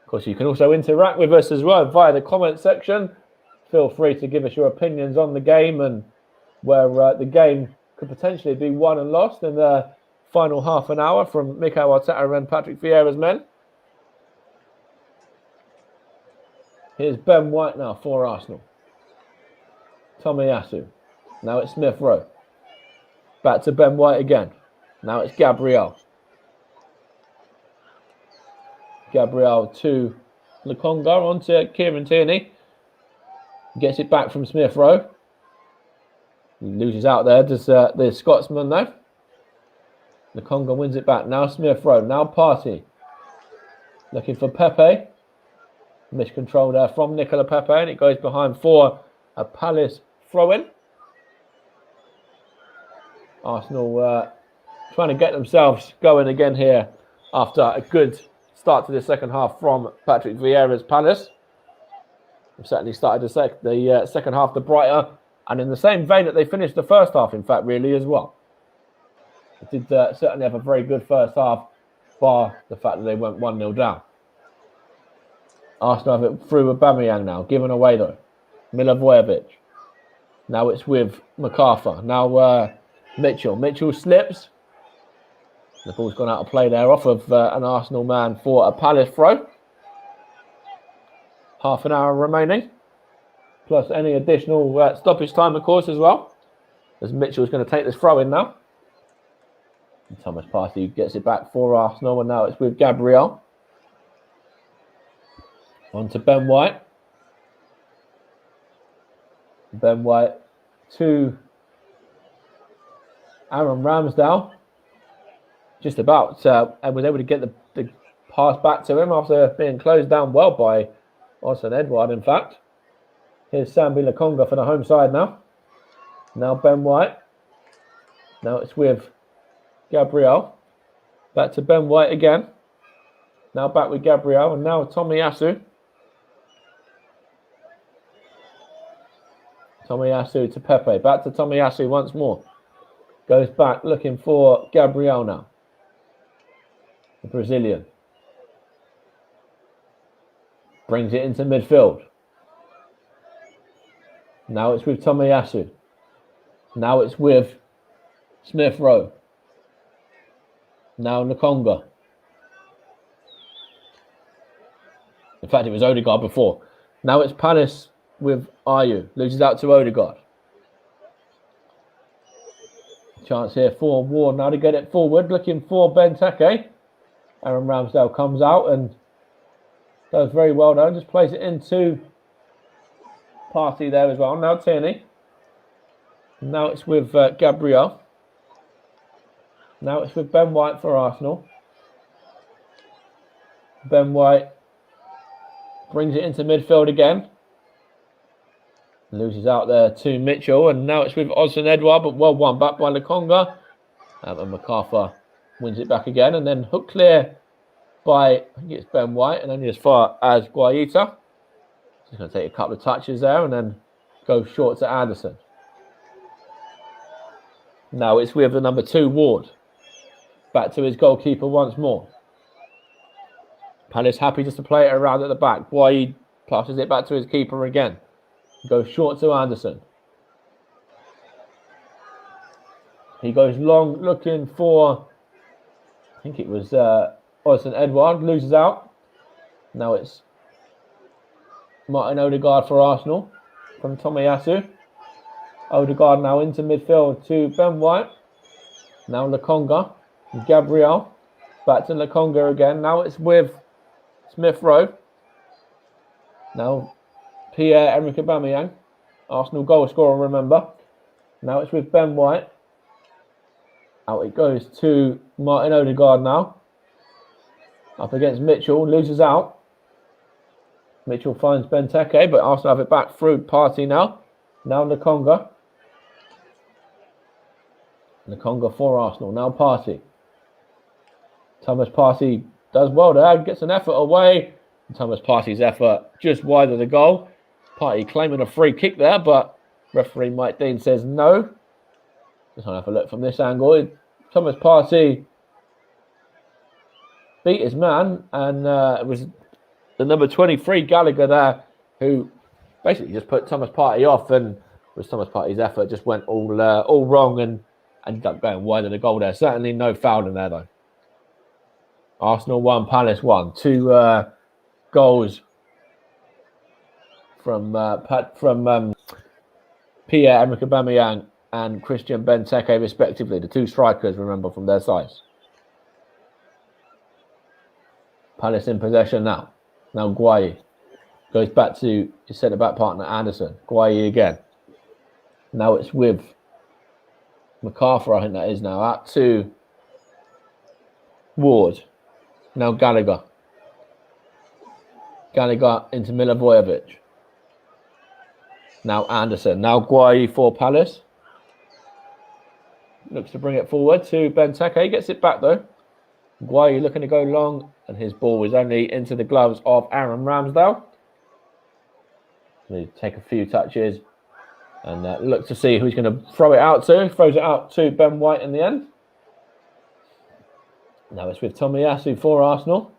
of course, you can also interact with us as well via the comment section. Feel free to give us your opinions on the game and where the game could potentially be won and lost in the final half an hour from Mikel Arteta and Patrick Vieira's men. Here's Ben White now for Arsenal. Tomiyasu. Now it's Smith Rowe. Back to Ben White again. Now it's Gabriel. Gabriel to Lokonga, onto Kieran Tierney. Gets it back from Smith Rowe. He loses out there, does the Scotsman though. Lokonga wins it back. Now Smith Rowe. Now Partey. Looking for Pepe. Miscontrol there from Nicola Pepe, and it goes behind for a Palace throw-in. Arsenal trying to get themselves going again here after a good start to the second half from Patrick Vieira's Palace. They've certainly started the second half the brighter, and in the same vein that they finished the first half, in fact, really, as well. They did certainly have a very good first half, bar the fact that they went 1-0 down. Arsenal have it through Aubameyang now, given away though. Milivojevic. Now it's with MacArthur. Now Mitchell. Mitchell slips. The ball's gone out of play there off of an Arsenal man for a Palace throw. Half an hour remaining. Plus any additional stoppage time, of course, as well. As Mitchell's going to take this throw in now. And Thomas Partey gets it back for Arsenal, and now it's with Gabriel. On to Ben White. Ben White to Aaron Ramsdale. Just about and was able to get the pass back to him after being closed down well by Odsonne Edouard, in fact. Here's Sambi Lokonga for the home side now. Now Ben White. Now it's with Gabriel. Back to Ben White again. Now back with Gabriel, and now Tomiyasu. Tomiyasu to Pepe. Back to Tomiyasu once more. Goes back looking for Gabriel now. The Brazilian. Brings it into midfield. Now it's with Tomiyasu. Now it's with Smith Rowe. Now Lokonga. In fact, it was Odegaard before. Now it's Palace with Ayew. Loses out to Odegaard. Chance here for Ward now to get it forward. Looking for Benteke. Aaron Ramsdale comes out and does very well now. Just plays it into Partey there as well. Now Tierney. Now it's with Gabriel. Now it's with Ben White for Arsenal. Ben White brings it into midfield again. Loses out there to Mitchell, and now it's with Odsonne Edouard, but well won back by Lokonga. And MacArthur wins it back again, and then hook clear by, I think it's Ben White, and only as far as Guaita. Just going to take a couple of touches there, and then go short to Anderson. Now it's with the number 2, Ward. Back to his goalkeeper once more. Palace happy just to play it around at the back. Guaita passes it back to his keeper again. Goes short to Anderson. He goes long looking for, I think it was Odsonne Edouard. Loses out. Now it's Martin Odegaard for Arsenal from Tomiyasu. Odegaard now into midfield to Ben White. Now Lokonga. Gabriel. Back to Lokonga again. Now it's with Smith Rowe. Now Pierre-Emerick Aubameyang, Arsenal goal scorer, remember. Now it's with Ben White. Out it goes to Martin Odegaard now. Up against Mitchell, loses out. Mitchell finds Benteke, but Arsenal have it back through Partey now. Now Nakonga. Nakonga for Arsenal, now Partey. Thomas Partey does well there, gets an effort away. Thomas Partey's effort just wide of the goal. Partey claiming a free kick there, but referee Mike Dean says no. Just want to have a look from this angle. Thomas Partey beat his man, and it was the number 23 Gallagher there who basically just put Thomas Partey off, and it was Thomas Partey's effort just went all wrong and ended up going wide of the goal there. Certainly no foul in there though. Arsenal 1, Palace 1. 2 goals from Pierre-Emerick Aubameyang and Christian Benteke, respectively. The 2 strikers, remember, from their sides. Palace in possession now. Now Guayi goes back to his centre-back partner, Anderson. Guayi again. Now it's with MacArthur, I think that is now. Out to Ward. Now Gallagher. Gallagher into Milivojevic. Now Anderson. Now Guayi for Palace. Looks to bring it forward to Benteke. Gets it back though. Guayi looking to go long, and his ball is only into the gloves of Aaron Ramsdale. They take a few touches and look to see who he's going to throw it out to. Throws it out to Ben White in the end. Now it's with Tomiyasu for Arsenal.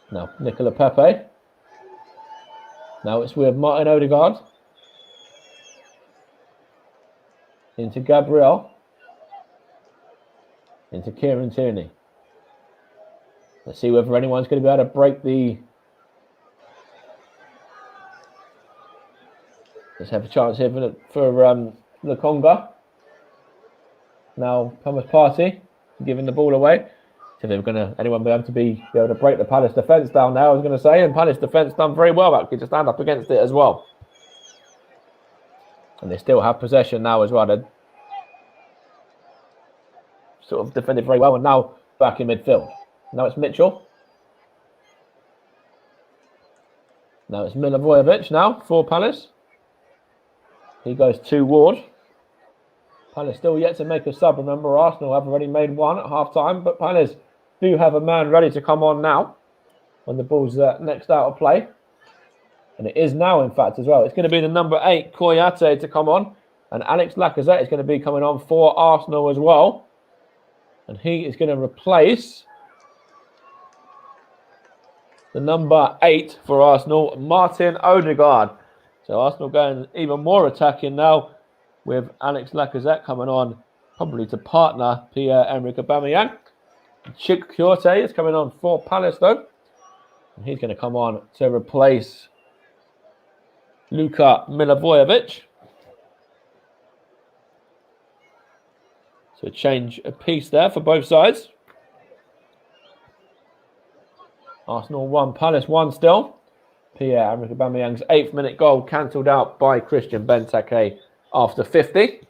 Now Nicola Pepe. Now it's with Martin Odegaard. Into Gabriel. Into Kieran Tierney. Let's see whether anyone's going to be able to break the... Let's have a chance here for Nakonga. Now Thomas Partey giving the ball away. So they're going to anyone be able to break the Palace defence down now, I was going to say, and Palace defence done very well actually to stand up against it as well. And they still have possession now as well. They're sort of defended very well, and now back in midfield. Now it's Mitchell. Now it's Milivojevic now for Palace. He goes to Ward. Palace still yet to make a sub. Remember, Arsenal have already made one at half-time, but Palace do have a man ready to come on now when the ball's next out of play. And it is now, in fact, as well. It's going to be the number 8, Koyate, to come on. And Alex Lacazette is going to be coming on for Arsenal as well. And he is going to replace the number 8 for Arsenal, Martin Odegaard. So Arsenal going even more attacking now with Alex Lacazette coming on, probably to partner Pierre-Emerick Aubameyang. Chik Kyote is coming on for Palace though. And he's going to come on to replace Luka Milivojevic. So change a piece there for both sides. Arsenal 1, Palace 1 still. Pierre-Emerick Aubameyang's 8th minute goal cancelled out by Christian Benteke after 50.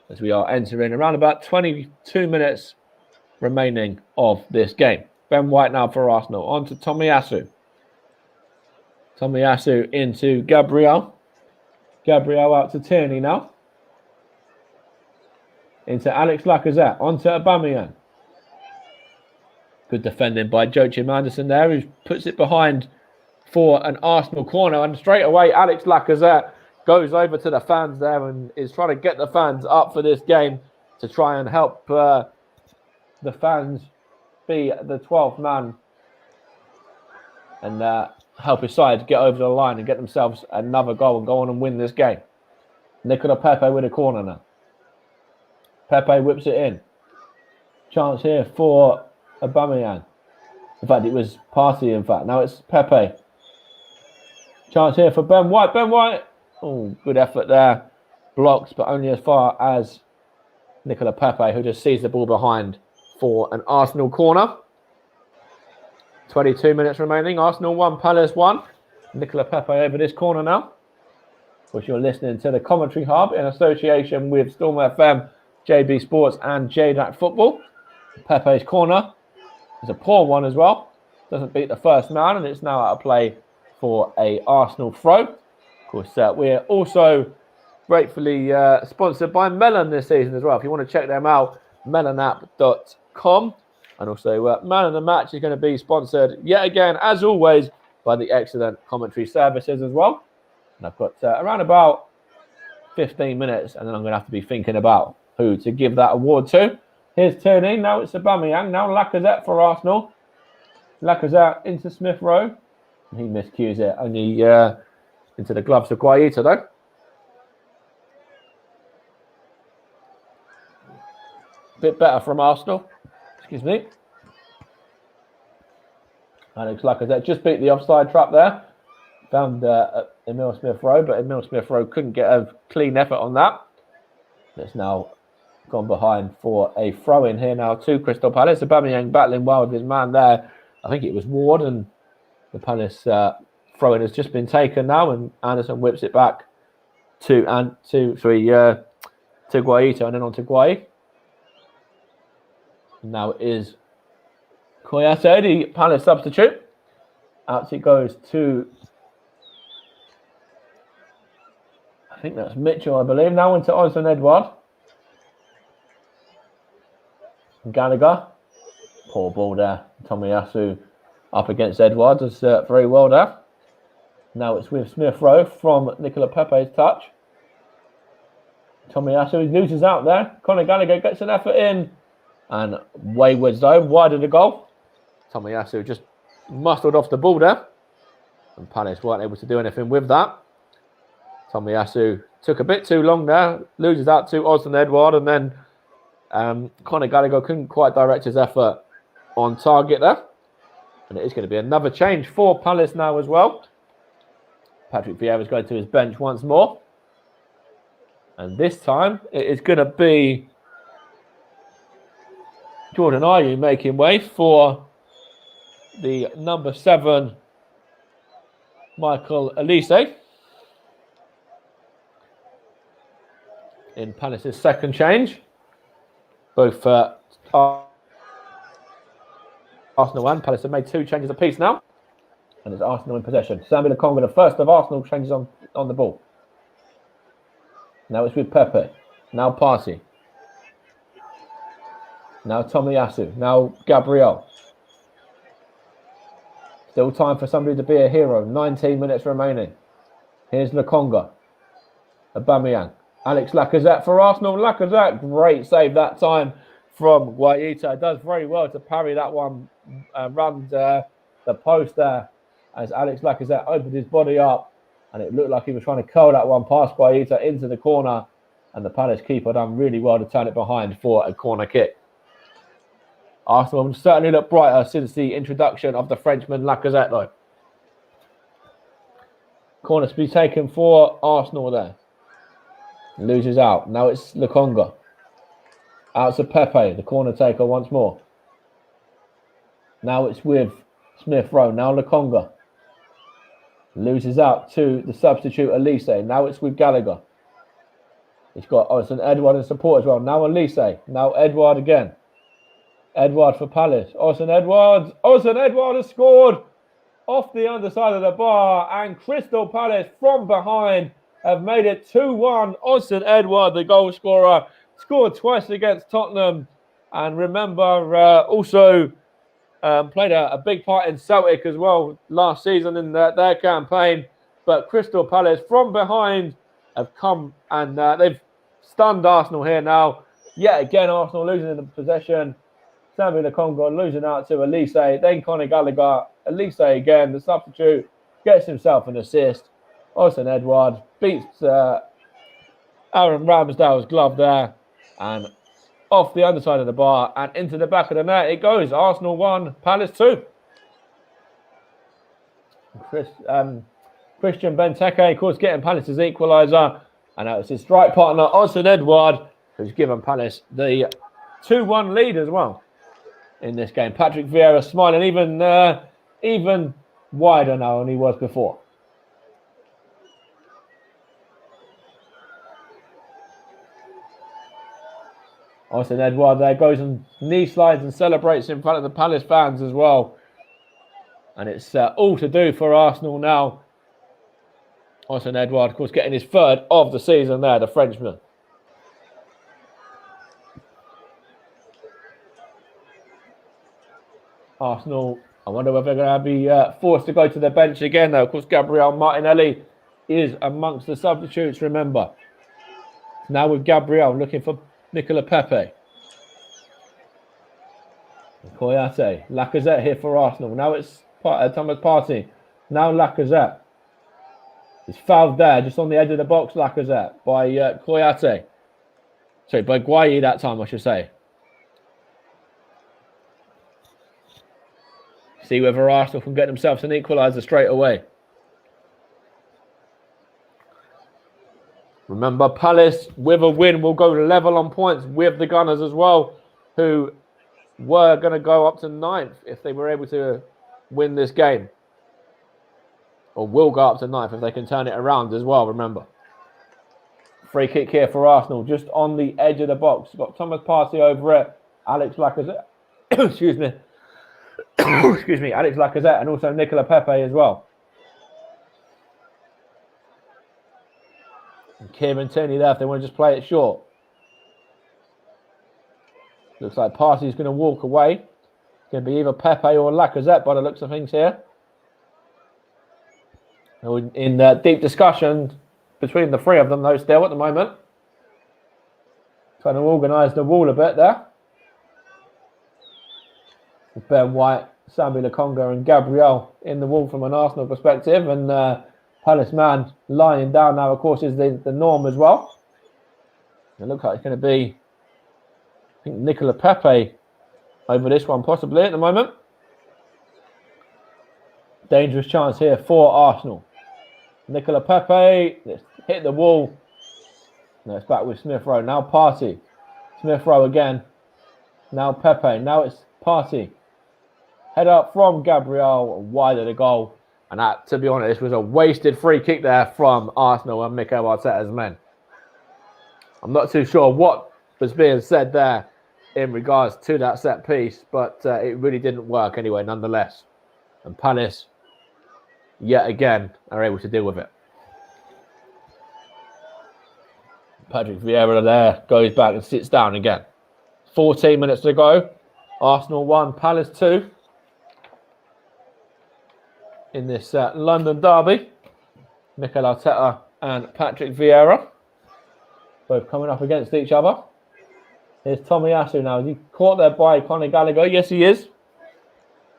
As we are entering around about 22 minutes remaining of this game. Ben White now for Arsenal. On to Tomiyasu. Tomiyasu into Gabriel. Gabriel out to Tierney now. Into Alex Lacazette. On to Aubameyang. Good defending by Joachim Anderson there, who puts it behind for an Arsenal corner. And straight away, Alex Lacazette goes over to the fans there and is trying to get the fans up for this game to try and help the fans be the 12th man and help his side get over the line and get themselves another goal and go on and win this game. Nicola Pepe with a corner now. Pepe whips it in. Chance here for Aubameyang. In fact, it was Partey, in fact. Now it's Pepe. Chance here for Ben White. Ben White. Oh, good effort there. Blocks, but only as far as Nicola Pepe, who just sees the ball behind for an Arsenal corner. 22 minutes remaining. Arsenal 1, Palace 1. Nicola Pepe over this corner now. Of course, you're listening to the Commentary Hub in association with Storm FM, JB Sports and JDAC Football. Pepe's corner is a poor one as well. Doesn't beat the first man, and it's now out of play for a Arsenal throw. Of course, we're also gratefully sponsored by Melon this season as well. If you want to check them out, melonapp.com. And also, Man of the Match is going to be sponsored yet again, as always, by the excellent commentary services as well. And I've got around about 15 minutes, and then I'm going to have to be thinking about who to give that award to. Here's Tierney. Now it's Aubameyang. Now Lacazette for Arsenal. Lacazette into Smith Rowe. He miscues it. Only into the gloves of Guaita, though. Bit better from Arsenal. Excuse me. Alex Lacazette just beat the offside trap there. Found Emile Smith-Rowe, but Emile Smith-Rowe couldn't get a clean effort on that. It's now gone behind for a throw-in here now to Crystal Palace. Aubameyang battling well with his man there. I think it was Ward, and the Palace throw-in has just been taken now, and Anderson whips it back to Guaita and then on to Guai. Now it is Koyate, the Palace substitute. Out it goes to, I think that's Mitchell, I believe. Now into Osman Edouard. Gallagher. Poor ball there. Tomiyasu up against Edouard. Does very well there. Now it's with Smith Rowe from Nicola Pepe's touch. Tomiyasu loses out there. Conor Gallagher gets an effort in. And wayward zone, wide of the goal. Tomiyasu just muscled off the ball there. And Palace weren't able to do anything with that. Tomiyasu took a bit too long there. Loses out to Osman Edouard. And then Conor Gallagher couldn't quite direct his effort on target there. And it is going to be another change for Palace now as well. Patrick Vieira is going to his bench once more. And this time it is going to be Jordan Ayew making way for the number 7, Michael Olise, in Palace's second change. Both Arsenal and Palace have made 2 changes apiece now. And it's Arsenal in possession. Sambi Lokonga, the first of Arsenal changes on the ball. Now it's with Pepe. Now Partey. Now Tomiyasu. Now Gabriel. Still time for somebody to be a hero. 19 minutes remaining. Here's Lokonga. Aubameyang. Alex Lacazette for Arsenal. Lacazette, great save that time from Guaita. Does very well to parry that one around the post there as Alex Lacazette opened his body up, and it looked like he was trying to curl that one past Guaita into the corner, and the Palace keeper done really well to turn it behind for a corner kick. Arsenal certainly look brighter since the introduction of the Frenchman Lacazette, though. Corner to be taken for Arsenal there. Loses out. Now it's Lokonga. Out to Pepe, the corner taker once more. Now it's with Smith Rowe. Now Lokonga. Loses out to the substitute Olise. Now it's with Gallagher. He's got Osman Edouard in support as well. Now Olise. Now Edouard again. Edouard for Palace. Osman Edouard. Osman Edouard has scored off the underside of the bar. And Crystal Palace from behind have made it 2-1. Osman Edouard, the goal scorer, scored twice against Tottenham. And remember, also played a big part in Celtic as well last season in their campaign. But Crystal Palace from behind have come and they've stunned Arsenal here now. Yet again, Arsenal losing in the possession. Sambi Lokonga losing out to Olise. Then Conor Gallagher. Olise again, the substitute, gets himself an assist. Osman Edouard beats Aaron Ramsdale's glove there. And off the underside of the bar and into the back of the net it goes. Arsenal 1, Palace 2. Christian Benteke, of course, getting Palace's equaliser. And that was his strike partner, Osman Edouard, who's given Palace the 2-1 lead as well in this game. Patrick Vieira smiling even wider now than he was before. Austin Edouard there goes and knee slides and celebrates in front of the Palace fans as well. And it's all to do for Arsenal now. Austin Edouard, of course, getting his third of the season there, the Frenchman. Arsenal, I wonder whether they're going to be forced to go to the bench again, though. Of course, Gabriel Martinelli is amongst the substitutes, remember. Now with Gabriel looking for Nicola Pepe. Koyate. Lacazette here for Arsenal. Now it's Thomas Partey. Now Lacazette. He's fouled there, just on the edge of the box, Lacazette, by Koyate. Sorry, by Guayi that time, I should say. See whether Arsenal can get themselves an equaliser straight away. Remember, Palace, with a win, will go level on points with the Gunners as well, who were going to go up to 9th if they were able to win this game. Or will go up to 9th if they can turn it around as well, remember. Free kick here for Arsenal, just on the edge of the box. Got Thomas Partey over it, Alex Lacazette. Excuse me. Excuse me, Alex Lacazette and also Nicola Pepe as well. And Kieran Tierney there if they want to just play it short. Looks like Partey's going to walk away. It's going to be either Pepe or Lacazette by the looks of things here. In deep discussion between the three of them, though, still at the moment. Trying to organise the wall a bit there. Ben White, Sambi Lokonga and Gabriel in the wall from an Arsenal perspective. And Palace man lying down now, of course, is the norm as well. It looks like it's going to be, I think, Nicola Pepe over this one possibly at the moment. Dangerous chance here for Arsenal. Nicola Pepe, let's hit the wall. No, it's back with Smith Rowe. Now Partey. Smith Rowe again. Now Pepe. Now it's Partey. Head up from Gabriel, wide of the goal. And that, to be honest, was a wasted free kick there from Arsenal and Mikel Arteta's men. I'm not too sure what was being said there in regards to that set piece, but it really didn't work anyway, nonetheless. And Palace, yet again, are able to deal with it. Patrick Vieira there goes back and sits down again. 14 minutes to go. Arsenal 1, Palace 2. In this London derby. Mikel Arteta and Patrick Vieira. Both coming up against each other. Here's Tomiyasu now. Is he caught there by Conor Gallagher? Yes, he is.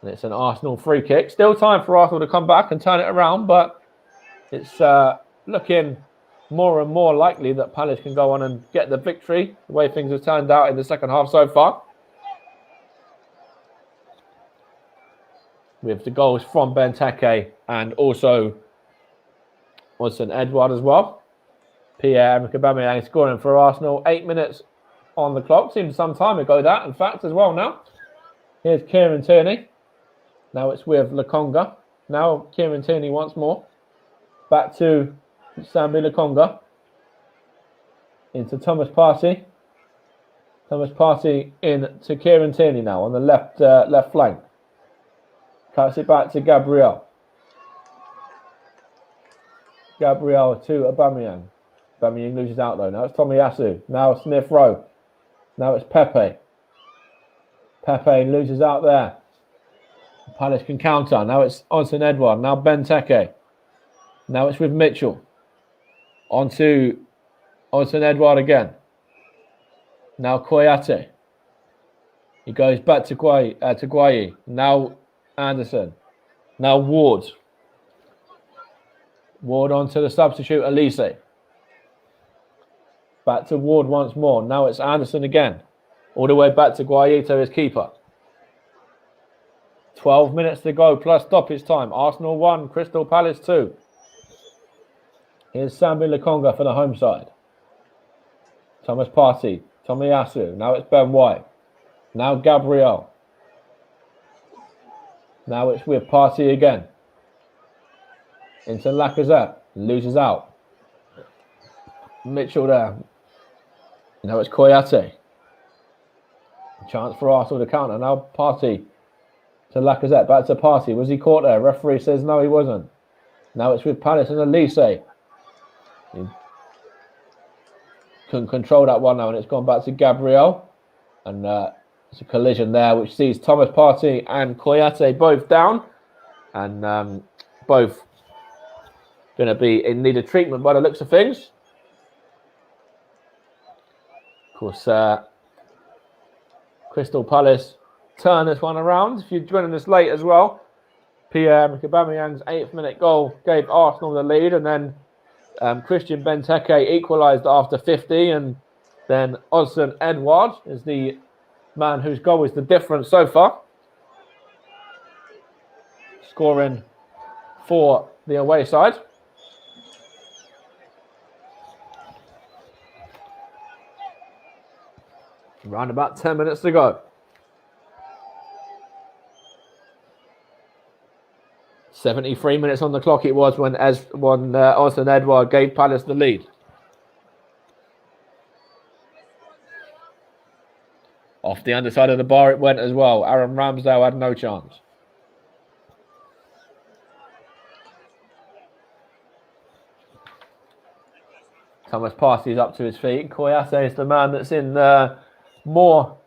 And it's an Arsenal free kick. Still time for Arsenal to come back and turn it around, but it's looking more and more likely that Palace can go on and get the victory, the way things have turned out in the second half so far. With the goals from Benteke and also Austin Edouard as well. Pierre-Emerick Aubameyang scoring for Arsenal. 8 minutes on the clock. Seems some time ago that, in fact, as well now. Here's Kieran Tierney. Now it's with Lokonga. Now Kieran Tierney once more. Back to Sambi Lokonga. Into Thomas Partey. Thomas Partey in to Kieran Tierney now on the left flank. Cuts it back to Gabriel. Gabriel to Aubameyang. Aubameyang loses out though. Now it's Tomiyasu. Now Smith Rowe. Now it's Pepe. Pepe loses out there. Palace can counter. Now it's Austin Edouard. Now Benteke. Now it's with Mitchell. On to Austin Edouard again. Now Koyate. He goes back to Guayi. Now Anderson. Now Ward. Ward onto the substitute Elise. Back to Ward once more. Now it's Anderson again. All the way back to Guayi, his keeper. 12 minutes to go plus stoppage time. Arsenal 1, Crystal Palace 2. Here's Sambi Lokonga for the home side. Thomas Partey. Tomiyasu. Now it's Ben White. Now Gabriel. Now it's with Partey again. Into Lacazette. Loses out. Mitchell there. Now it's Koyate. Chance for Arsenal to counter. Now Partey to Lacazette. Back to Partey. Was he caught there? Referee says no, he wasn't. Now it's with Palace and Elise. He couldn't control that one now, and it's gone back to Gabriel. And it's a collision there, which sees Thomas Partey and Koyate both down. And both going to be in need of treatment by the looks of things. Of course, Crystal Palace turn this one around. If you're joining us late as well, Pierre-Emerick Aubameyang's 8th minute goal gave Arsenal the lead, and then Christian Benteke equalised after 50, and then Odsonne Edouard is the man whose goal is the difference so far, scoring for the away side. Around about 10 minutes to go. 73 minutes on the clock it was when Odsonne Edouard gave Palace the lead. Off the underside of the bar it went as well. Aaron Ramsdale had no chance. Thomas Partey is up to his feet. Koyate is the man that's in more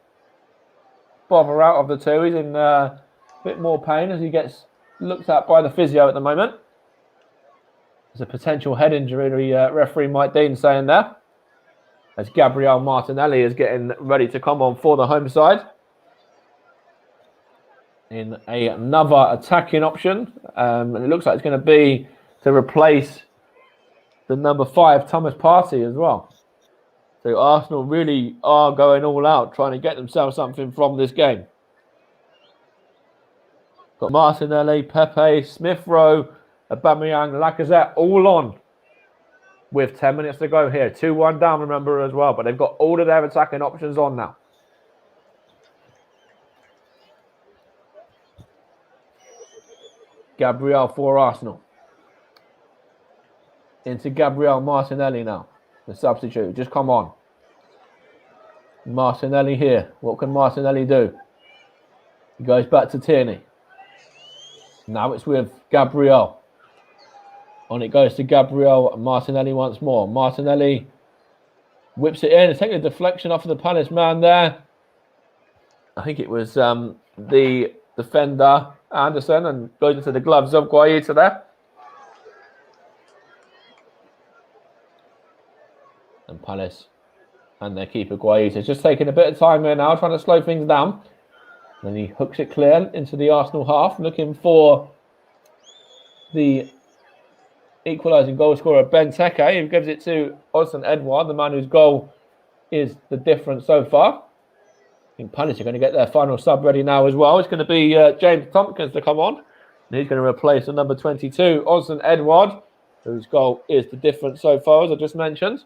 bother out of the two. He's in a bit more pain as he gets looked at by the physio at the moment. There's a potential head injury, referee Mike Dean saying there, as Gabriel Martinelli is getting ready to come on for the home side in another attacking option. And it looks like it's going to be to replace the number 5, Thomas Partey, as well. So Arsenal really are going all out, trying to get themselves something from this game. Got Martinelli, Pepe, Smith-Rowe, Aubameyang, Lacazette, all on with 10 minutes to go here. 2-1 down, remember, as well. But they've got all of their attacking options on now. Gabriel for Arsenal. Into Gabriel Martinelli now. The substitute. Just come on. Martinelli here. What can Martinelli do? He goes back to Tierney. Now it's with Gabriel. On it goes to Gabriel Martinelli once more. Martinelli whips it in. It's taking a deflection off of the Palace man there. I think it was the defender, Anderson, and goes into the gloves of Guaita there. And Palace and their keeper Guaita just taking a bit of time here now, trying to slow things down. Then he hooks it clear into the Arsenal half, looking for the equalising goal scorer Benteke, who gives it to Odsonne Edouard, the man whose goal is the difference so far. I think Palace are going to get their final sub ready now as well. It's going to be James Tompkins to come on. And he's going to replace the number 22, Odsonne Edouard, whose goal is the difference so far, as I just mentioned.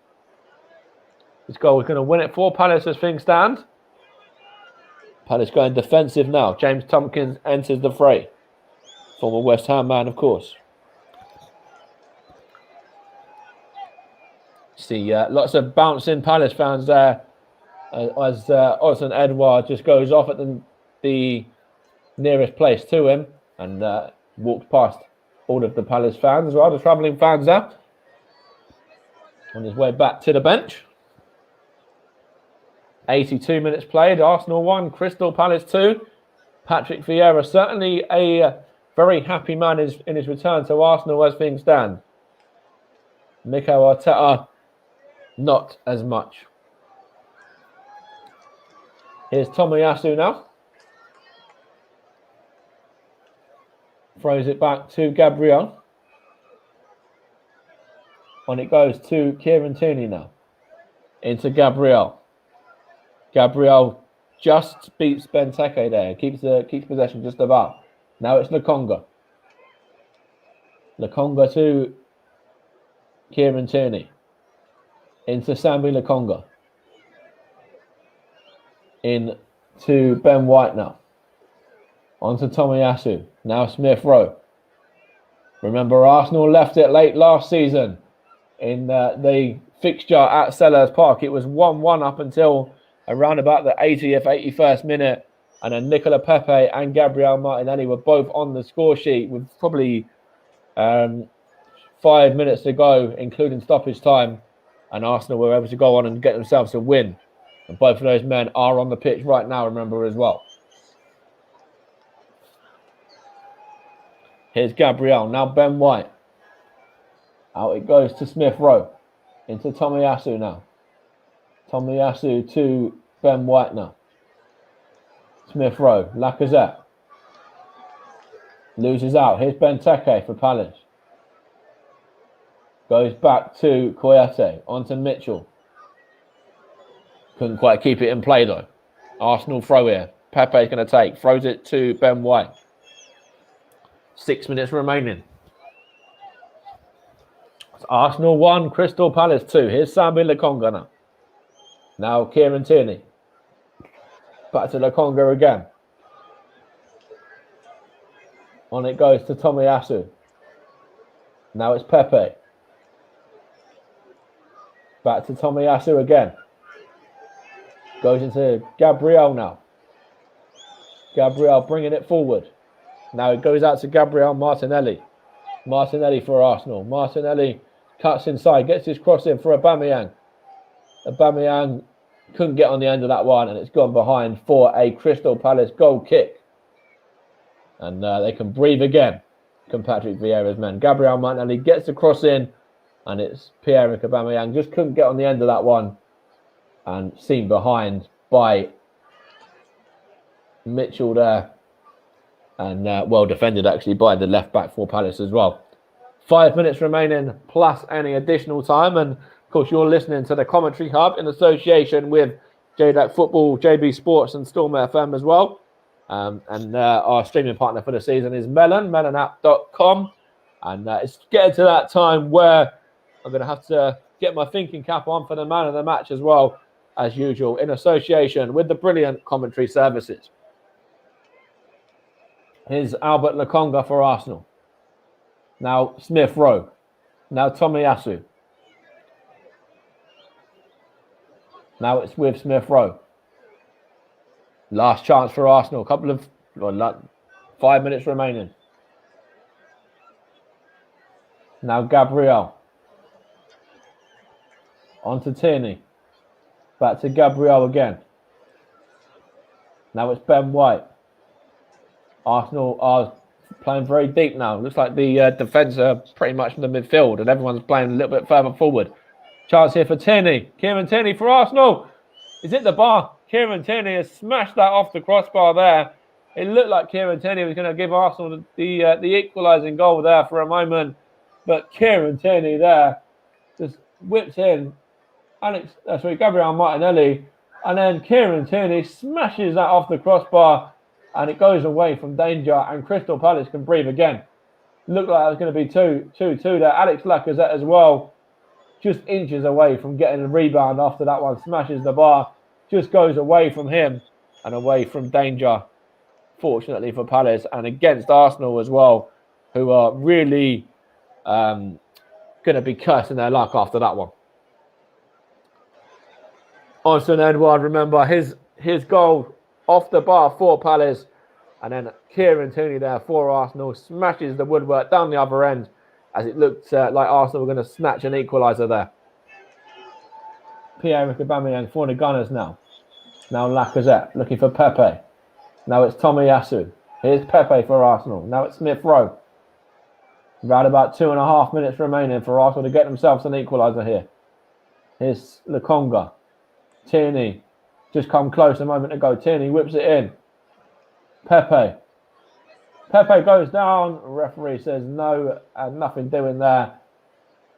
This goal is going to win it for Palace as things stand. Palace going defensive now. James Tompkins enters the fray. Former West Ham man, of course. See lots of bouncing Palace fans there as Odsonne Edouard just goes off at the nearest place to him and walks past all of the Palace fans as well, the travelling fans there, on his way back to the bench. 82 minutes played, Arsenal 1, Crystal Palace 2. Patrick Vieira, certainly a very happy man in his return to Arsenal as things stand. Mikel Arteta, not as much. Here's Tomiyasu now. Throws it back to Gabriel. On it goes to Kieran Tierney now. Into Gabriel. Gabriel just beats Benteke there. Keeps possession just about. Now it's Lokonga. Lokonga to Kieran Tierney. Into Sambi Lokonga. In to Ben White now. On to Tomiyasu. Now Smith-Rowe. Remember, Arsenal left it late last season in the fixture at Selhurst Park. It was 1-1 up until around about the 80th, 81st minute. And then Nicola Pepe and Gabriel Martinelli were both on the score sheet with probably 5 minutes to go, including stoppage time. And Arsenal were able to go on and get themselves a win. And both of those men are on the pitch right now, remember, as well. Here's Gabriel. Now Ben White. Out it goes to Smith Rowe. Into Tomiyasu now. Tomiyasu to Ben White now. Smith Rowe. Lacazette. Loses out. Here's Benteke for Palace. Goes back to Koyate. Onto Mitchell. Couldn't quite keep it in play though. Arsenal throw here. Pepe's going to take. Throws it to Ben White. 6 minutes remaining. It's Arsenal 1, Crystal Palace 2. Here's Sambi Lokonga now. Now Kieran Tierney. Back to Lokonga again. On it goes to Tomiyasu. Now it's Pepe. Back to Tomiyasu again. Goes into Gabriel now. Gabriel bringing it forward. Now it goes out to Gabriel Martinelli. Martinelli for Arsenal. Martinelli cuts inside, gets his cross in for Aubameyang. Aubameyang couldn't get on the end of that one, and it's gone behind for a Crystal Palace goal kick. And they can breathe again, can Patrick Vieira's men. Gabriel Martinelli gets the cross in, and it's Pierre-Emerick Aubameyang. Just couldn't get on the end of that one, and seen behind by Mitchell there. And well defended, actually, by the left-back for Palace as well. 5 minutes remaining, plus any additional time. And, of course, you're listening to the Commentary Hub in association with JDAC Football, JB Sports and Storm FM as well. And our streaming partner for the season is Melon, melonapp.com. And it's getting to that time where I'm going to have to get my thinking cap on for the man of the match as well, as usual, in association with the brilliant commentary services. Here's Albert Lokonga for Arsenal. Now Smith Rowe. Now Tomiyasu. Now it's with Smith Rowe. Last chance for Arsenal. 5 minutes remaining. Now Gabriel. On to Tierney. Back to Gabriel again. Now it's Ben White. Arsenal are playing very deep now. Looks like the defence are pretty much in the midfield and everyone's playing a little bit further forward. Chance here for Tierney. Kieran Tierney for Arsenal. Is it the bar? Kieran Tierney has smashed that off the crossbar there. It looked like Kieran Tierney was going to give Arsenal the equalising goal there for a moment. But Kieran Tierney there just whips in Gabriel Martinelli. And then Kieran Tierney smashes that off the crossbar. And it goes away from danger, and Crystal Palace can breathe again. Looked like it was going to be 2-2 there. Alex Lacazette as well, just inches away from getting a rebound after that one. Smashes the bar, just goes away from him and away from danger, fortunately for Palace, and against Arsenal as well, who are really going to be cursing their luck after that one. Austin Edouard, remember, his goal off the bar for Palace, and then Kieran Tierney there for Arsenal smashes the woodwork down the other end as it looked like Arsenal were going to snatch an equaliser there. Pierre-Emerick Aubameyang for the Gunners now. Now Lacazette looking for Pepe. Now it's Tomiyasu. Here's Pepe for Arsenal. Now it's Smith Rowe. Around about 2.5 minutes remaining for Arsenal to get themselves an equaliser here. Here's Lokonga. Tierney. Just come close a moment ago. Tierney whips it in. Pepe goes down. Referee says no, and nothing doing there.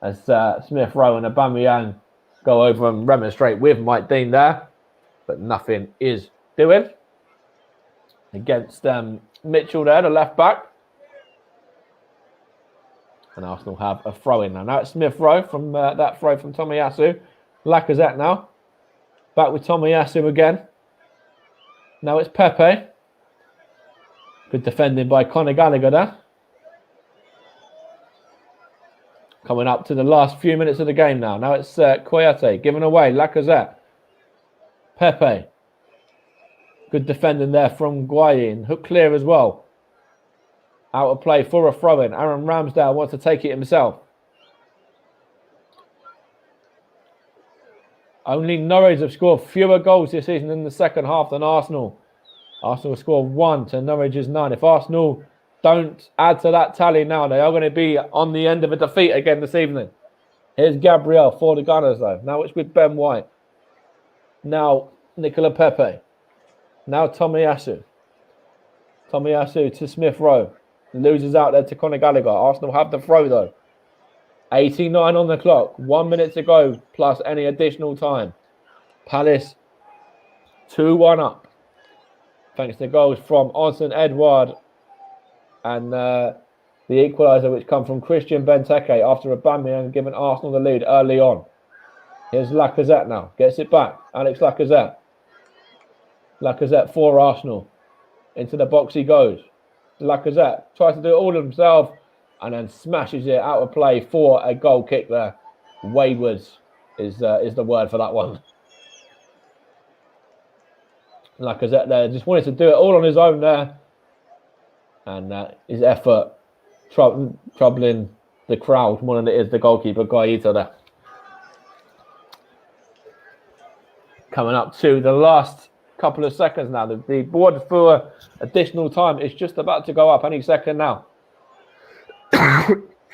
As Smith Rowe and Aubameyang go over and remonstrate with Mike Dean there. But nothing is doing. Against Mitchell there, the left back. And Arsenal have a throw in now. Now it's Smith Rowe from that throw from Tomiyasu. Lacazette now. Back with Tomiyasu again. Now it's Pepe. Good defending by Conor Gallagher there. Coming up to the last few minutes of the game now. Now it's Koyate giving away. Lacazette. Pepe. Good defending there from Guayin. Hook clear as well. Out of play for a throw-in. Aaron Ramsdale wants to take it himself. Only Norwich have scored fewer goals this season in the second half than Arsenal. Arsenal scored 1 to Norwich's 9. If Arsenal don't add to that tally now, they are going to be on the end of a defeat again this evening. Here's Gabriel for the Gunners, though. Now it's with Ben White. Now Nicola Pepe. Now Tomiyasu. Tomiyasu to Smith Rowe. Loses out there to Conor Gallagher. Arsenal have the throw, though. 89 on the clock. 1 minute to go, plus any additional time. Palace 2-1 up. Thanks to goals from Onsen Edouard and the equaliser, which come from Christian Benteke after Aubameyang given Arsenal the lead early on. Here's Lacazette now. Gets it back. Alex Lacazette. Lacazette for Arsenal. Into the box he goes. Lacazette tries to do it all himself and then smashes it out of play for a goal kick there. Wayward is the word for that one. Lacazette there just wanted to do it all on his own there. And his effort troubling the crowd more than it is the goalkeeper, Guaita there. Coming up to the last couple of seconds now. The board for additional time is just about to go up any second now.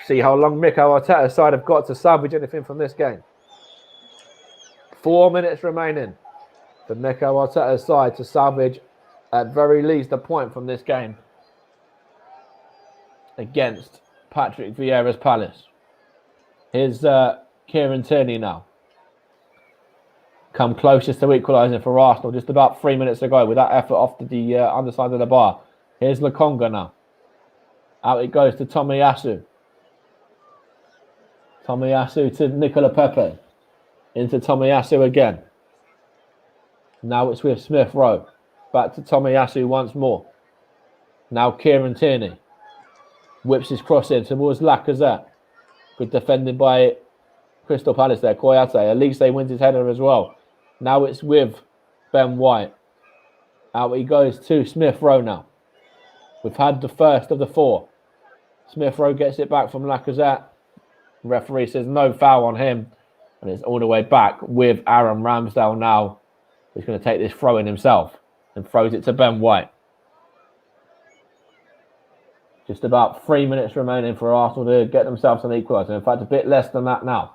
See how long Mikel Arteta's side have got to salvage anything from this game. 4 minutes remaining for Mikel Arteta's side to salvage at very least a point from this game against Patrick Vieira's Palace. Here's Kieran Tierney now. Come closest to equalising for Arsenal just about 3 minutes ago with that effort off the underside of the bar. Here's Lokonga now. Out it goes to Tomiyasu. Tomiyasu to Nicola Pepe. Into Tomiyasu again. Now it's with Smith Rowe. Back to Tomiyasu once more. Now Kieran Tierney. Whips his cross in towards Lacazette. Good defending by Crystal Palace there. Koyate. Elise wins his header as well. Now it's with Ben White. Out he goes to Smith Rowe now. We've had the first of the 4. Smith Rowe gets it back from Lacazette. The referee says no foul on him. And it's all the way back with Aaron Ramsdale now. He's going to take this throw in himself and throws it to Ben White. Just about 3 minutes remaining for Arsenal to get themselves an equaliser. In fact, a bit less than that now.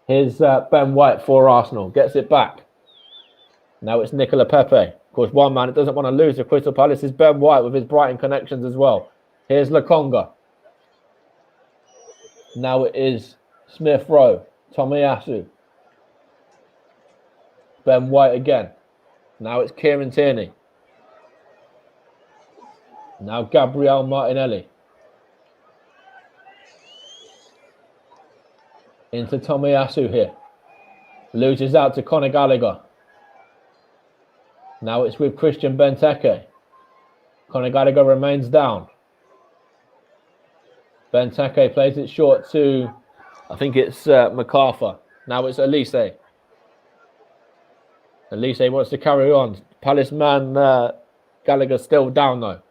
Here's Ben White for Arsenal. Gets it back. Now it's Nicola Pepe. Of course, one man that doesn't want to lose to Crystal Palace is Ben White with his Brighton connections as well. Here's Lokonga. Now it is Smith Rowe. Tomiyasu. Ben White again. Now it's Kieran Tierney. Now Gabriel Martinelli. Into Tomiyasu here. Loses out to Conor Gallagher. Now it's with Christian Benteke. Conor Gallagher remains down. Benteke plays it short to, I think it's MacArthur. Now it's Elise. Elise wants to carry on. Palace man Gallagher still down though.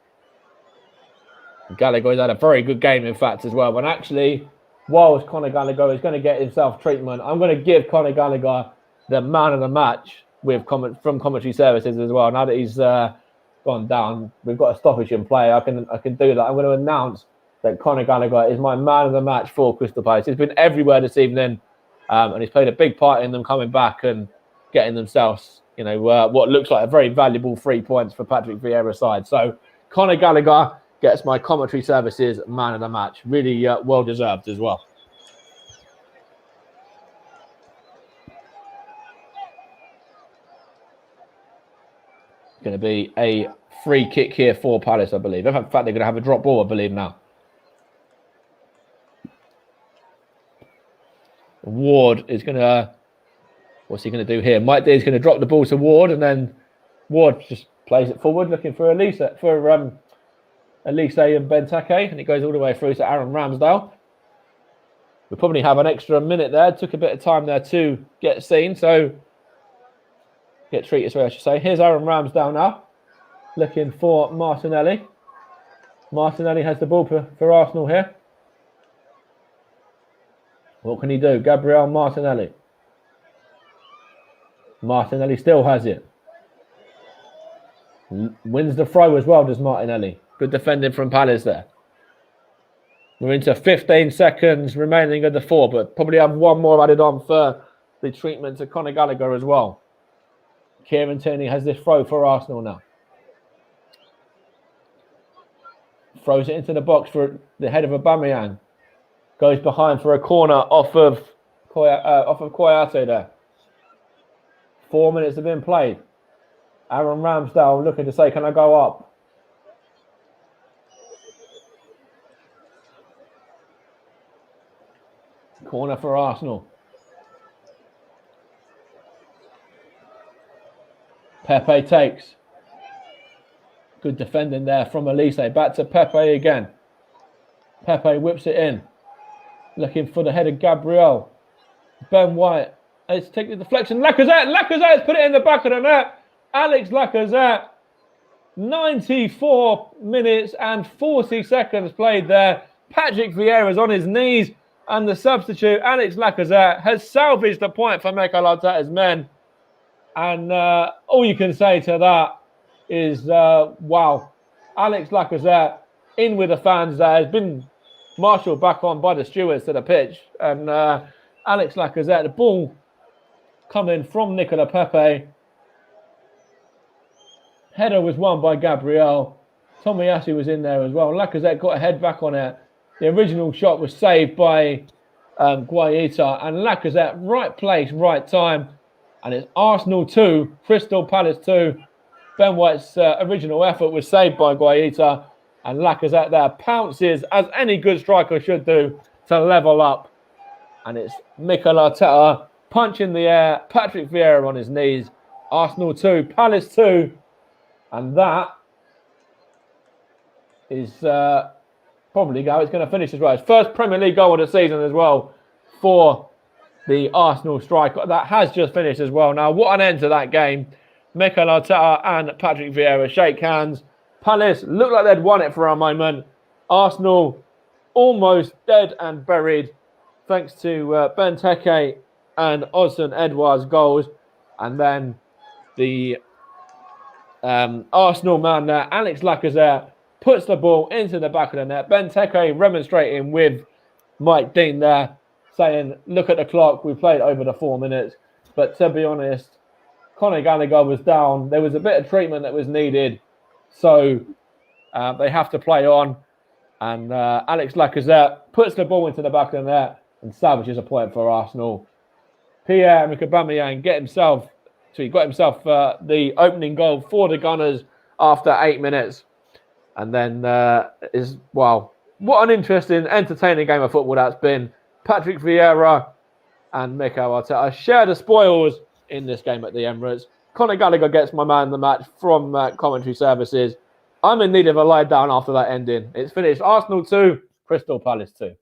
Gallagher has had a very good game, in fact, as well. When actually, whilst Conor Gallagher is going to get himself treatment, I'm going to give Conor Gallagher the man of the match from commentary services as well. Now that he's gone down, we've got a stoppage in play. I can do that. I'm going to announce that Conor Gallagher is my man of the match for Crystal Palace. He's been everywhere this evening, and he's played a big part in them coming back and getting themselves, what looks like a very valuable 3 points for Patrick Vieira's side. So Conor Gallagher gets my commentary services man of the match. Really well deserved as well. Going to be a free kick here for Palace, I believe. In fact, they're going to have a drop ball, I believe, now. Ward is going to... What's he going to do here? Mike D is going to drop the ball to Ward, and then Ward just plays it forward, looking for Elise and Benteke, and it goes all the way through to Aaron Ramsdale. We probably have an extra minute there. Took a bit of time there to get seen, so get treated, sorry, I should say. Here's Aaron Ramsdale now, looking for Martinelli. Martinelli has the ball for Arsenal here. What can he do? Gabriel Martinelli. Martinelli still has it. Wins the throw as well, does Martinelli. Good defending from Palace there. We're into 15 seconds remaining of the 4, but probably have one more added on for the treatment to Conor Gallagher as well. Kieran Tierney has this throw for Arsenal now. Throws it into the box for the head of Aubameyang. Goes behind for a corner off of Koyate there. 4 minutes have been played. Aaron Ramsdale looking to say, can I go up? Corner for Arsenal. Pepe takes. Good defending there from Elise. Back to Pepe again. Pepe whips it in. Looking for the head of Gabriel. Ben White. It's taking the deflection. Lacazette's put it in the back of the net. Alex Lacazette. 94 minutes and 40 seconds played there. Patrick Vieira is on his knees. And the substitute, Alex Lacazette, has salvaged the point for Mikel Arteta's men. And all you can say to that is, wow. Alex Lacazette in with the fans there. Has been marshalled back on by the stewards to the pitch. And Alex Lacazette, the ball coming from Nicola Pepe. Header was won by Gabriel. Tomiyasu was in there as well. Lacazette got a head back on it. The original shot was saved by Guaita. And Lacazette, right place, right time. And it's Arsenal 2, Crystal Palace 2. Ben White's original effort was saved by Guaita. And Lacazette there pounces, as any good striker should do, to level up. And it's Mikel Arteta, punch in the air, Patrick Vieira on his knees. Arsenal 2, Palace 2. And that is probably how it's going to finish as well. His first Premier League goal of the season as well for the Arsenal striker. That has just finished as well. Now, what an end to that game. Mikel Arteta and Patrick Vieira shake hands. Palace looked like they'd won it for a moment. Arsenal almost dead and buried thanks to Benteke and Odsonne Edouard's goals. And then the Arsenal man there, Alex Lacazette, puts the ball into the back of the net. Benteke remonstrating with Mike Dean there, saying, look at the clock, we played over the 4 minutes. But to be honest, Conor Gallagher was down. There was a bit of treatment that was needed. So they have to play on. And Alex Lacazette puts the ball into the back of the net and salvages a point for Arsenal. Pierre-Emerick Aubameyang got himself the opening goal for the Gunners after 8 minutes. And then what an interesting, entertaining game of football that's been. Patrick Vieira and Mikel Arteta share the spoils in this game at the Emirates. Conor Gallagher gets my man of the match from commentary services. I'm in need of a lie down after that ending. It's finished. Arsenal 2, Crystal Palace 2.